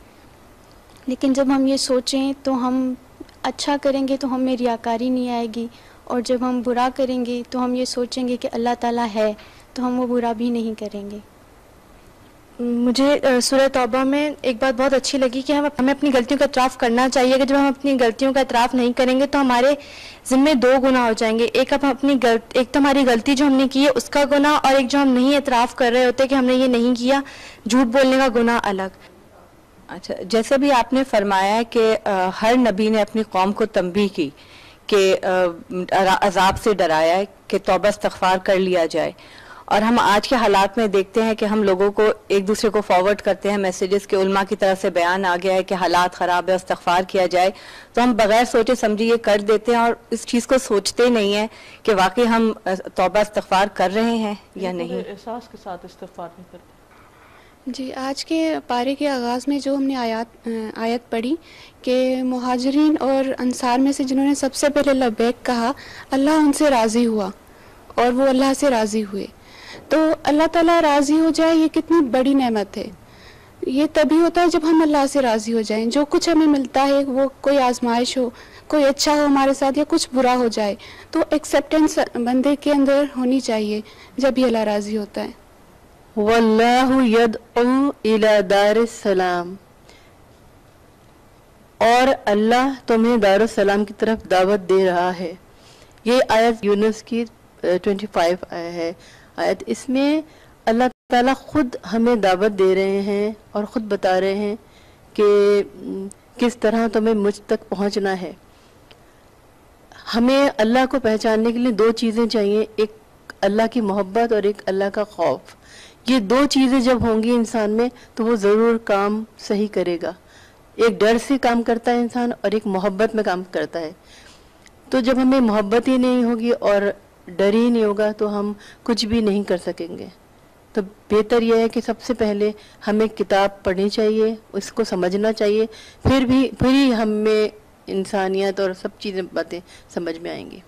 لیکن جب ہم یہ سوچیں تو ہم اچھا کریں گے تو ہمیں ریاکاری نہیں آئے گی، اور جب ہم برا کریں گے تو ہم یہ سوچیں گے کہ اللہ تعالیٰ ہے تو ہم وہ برا بھی نہیں کریں گے. مجھے سورہ توبہ میں ایک بات بہت اچھی لگی کہ ہمیں اپنی غلطیوں کا اعتراف کرنا چاہیے کہ جب ہم اپنی غلطیوں کا اعتراف نہیں کریں گے تو ہمارے ذمے دو گناہ ہو جائیں گے. ایک تو ہماری غلطی جو ہم نے کی ہے اس کا گناہ، اور ایک جو ہم نہیں اعتراف کر رہے ہوتے کہ ہم نے یہ نہیں کیا، جھوٹ بولنے کا گناہ الگ. اچھا، جیسے بھی آپ نے فرمایا کہ ہر نبی نے اپنی قوم کو تنبیہ کی کہ عذاب سے ڈرایا ہے کہ توبہ استغفار کر لیا جائے، اور ہم آج کے حالات میں دیکھتے ہیں کہ ہم لوگوں کو ایک دوسرے کو فارورڈ کرتے ہیں میسیجز کہ علماء کی طرف سے بیان آ گیا ہے کہ حالات خراب ہے، استغفار کیا جائے، تو ہم بغیر سوچے سمجھے یہ کر دیتے ہیں اور اس چیز کو سوچتے نہیں ہیں کہ واقعی ہم توبہ استغفار کر رہے ہیں یا نہیں. احساس کے ساتھ استغفار نہیں کرتے. جی، آج کے پارے کے آغاز میں جو ہم نے آیت پڑھی کہ مہاجرین اور انصار میں سے جنہوں نے سب سے پہلے لبیک کہا، اللہ ان سے راضی ہوا اور وہ اللہ سے راضی ہوئے. تو اللہ تعالیٰ راضی ہو جائے یہ کتنی بڑی نعمت ہے. یہ تبھی ہوتا ہے جب ہم اللہ سے راضی ہو جائیں. جو کچھ ہمیں ملتا ہے وہ کوئی آزمائش ہو, کوئی اچھا ہو ہمارے ساتھ یا کچھ برا ہو جائے, تو ایکسیپٹنس بندے کے اندر ہونی چاہیے جب ہی اللہ راضی ہوتا ہے. واللہ یدعو الی دار السلام, اور اللہ تمہیں دار السلام کی طرف دعوت دے رہا ہے. یہ آیت یونس کی 25 ہے آیت. اس میں اللہ تعالیٰ خود ہمیں دعوت دے رہے ہیں اور خود بتا رہے ہیں کہ کس طرح تمہیں مجھ تک پہنچنا ہے. ہمیں اللہ کو پہچاننے کے لیے دو چیزیں چاہیے, ایک اللہ کی محبت اور ایک اللہ کا خوف. یہ دو چیزیں جب ہوں گی انسان میں تو وہ ضرور کام صحیح کرے گا. ایک ڈر سے کام کرتا ہے انسان اور ایک محبت میں کام کرتا ہے. تو جب ہمیں محبت ہی نہیں ہوگی اور ڈر ہی نہیں ہوگا تو ہم کچھ بھی نہیں کر سکیں گے. تو بہتر یہ ہے کہ سب سے پہلے ہمیں کتاب پڑھنی چاہیے, اس کو سمجھنا چاہیے, پھر ہی ہمیں انسانیت اور سب چیزیں باتیں سمجھ میں آئیں گی.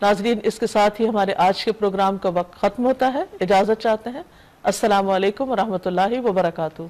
ناظرین, اس کے ساتھ ہی ہمارے آج کے پروگرام کا وقت ختم ہوتا ہے. اجازت چاہتے ہیں. السلام علیکم ورحمۃ اللہ وبرکاتہ.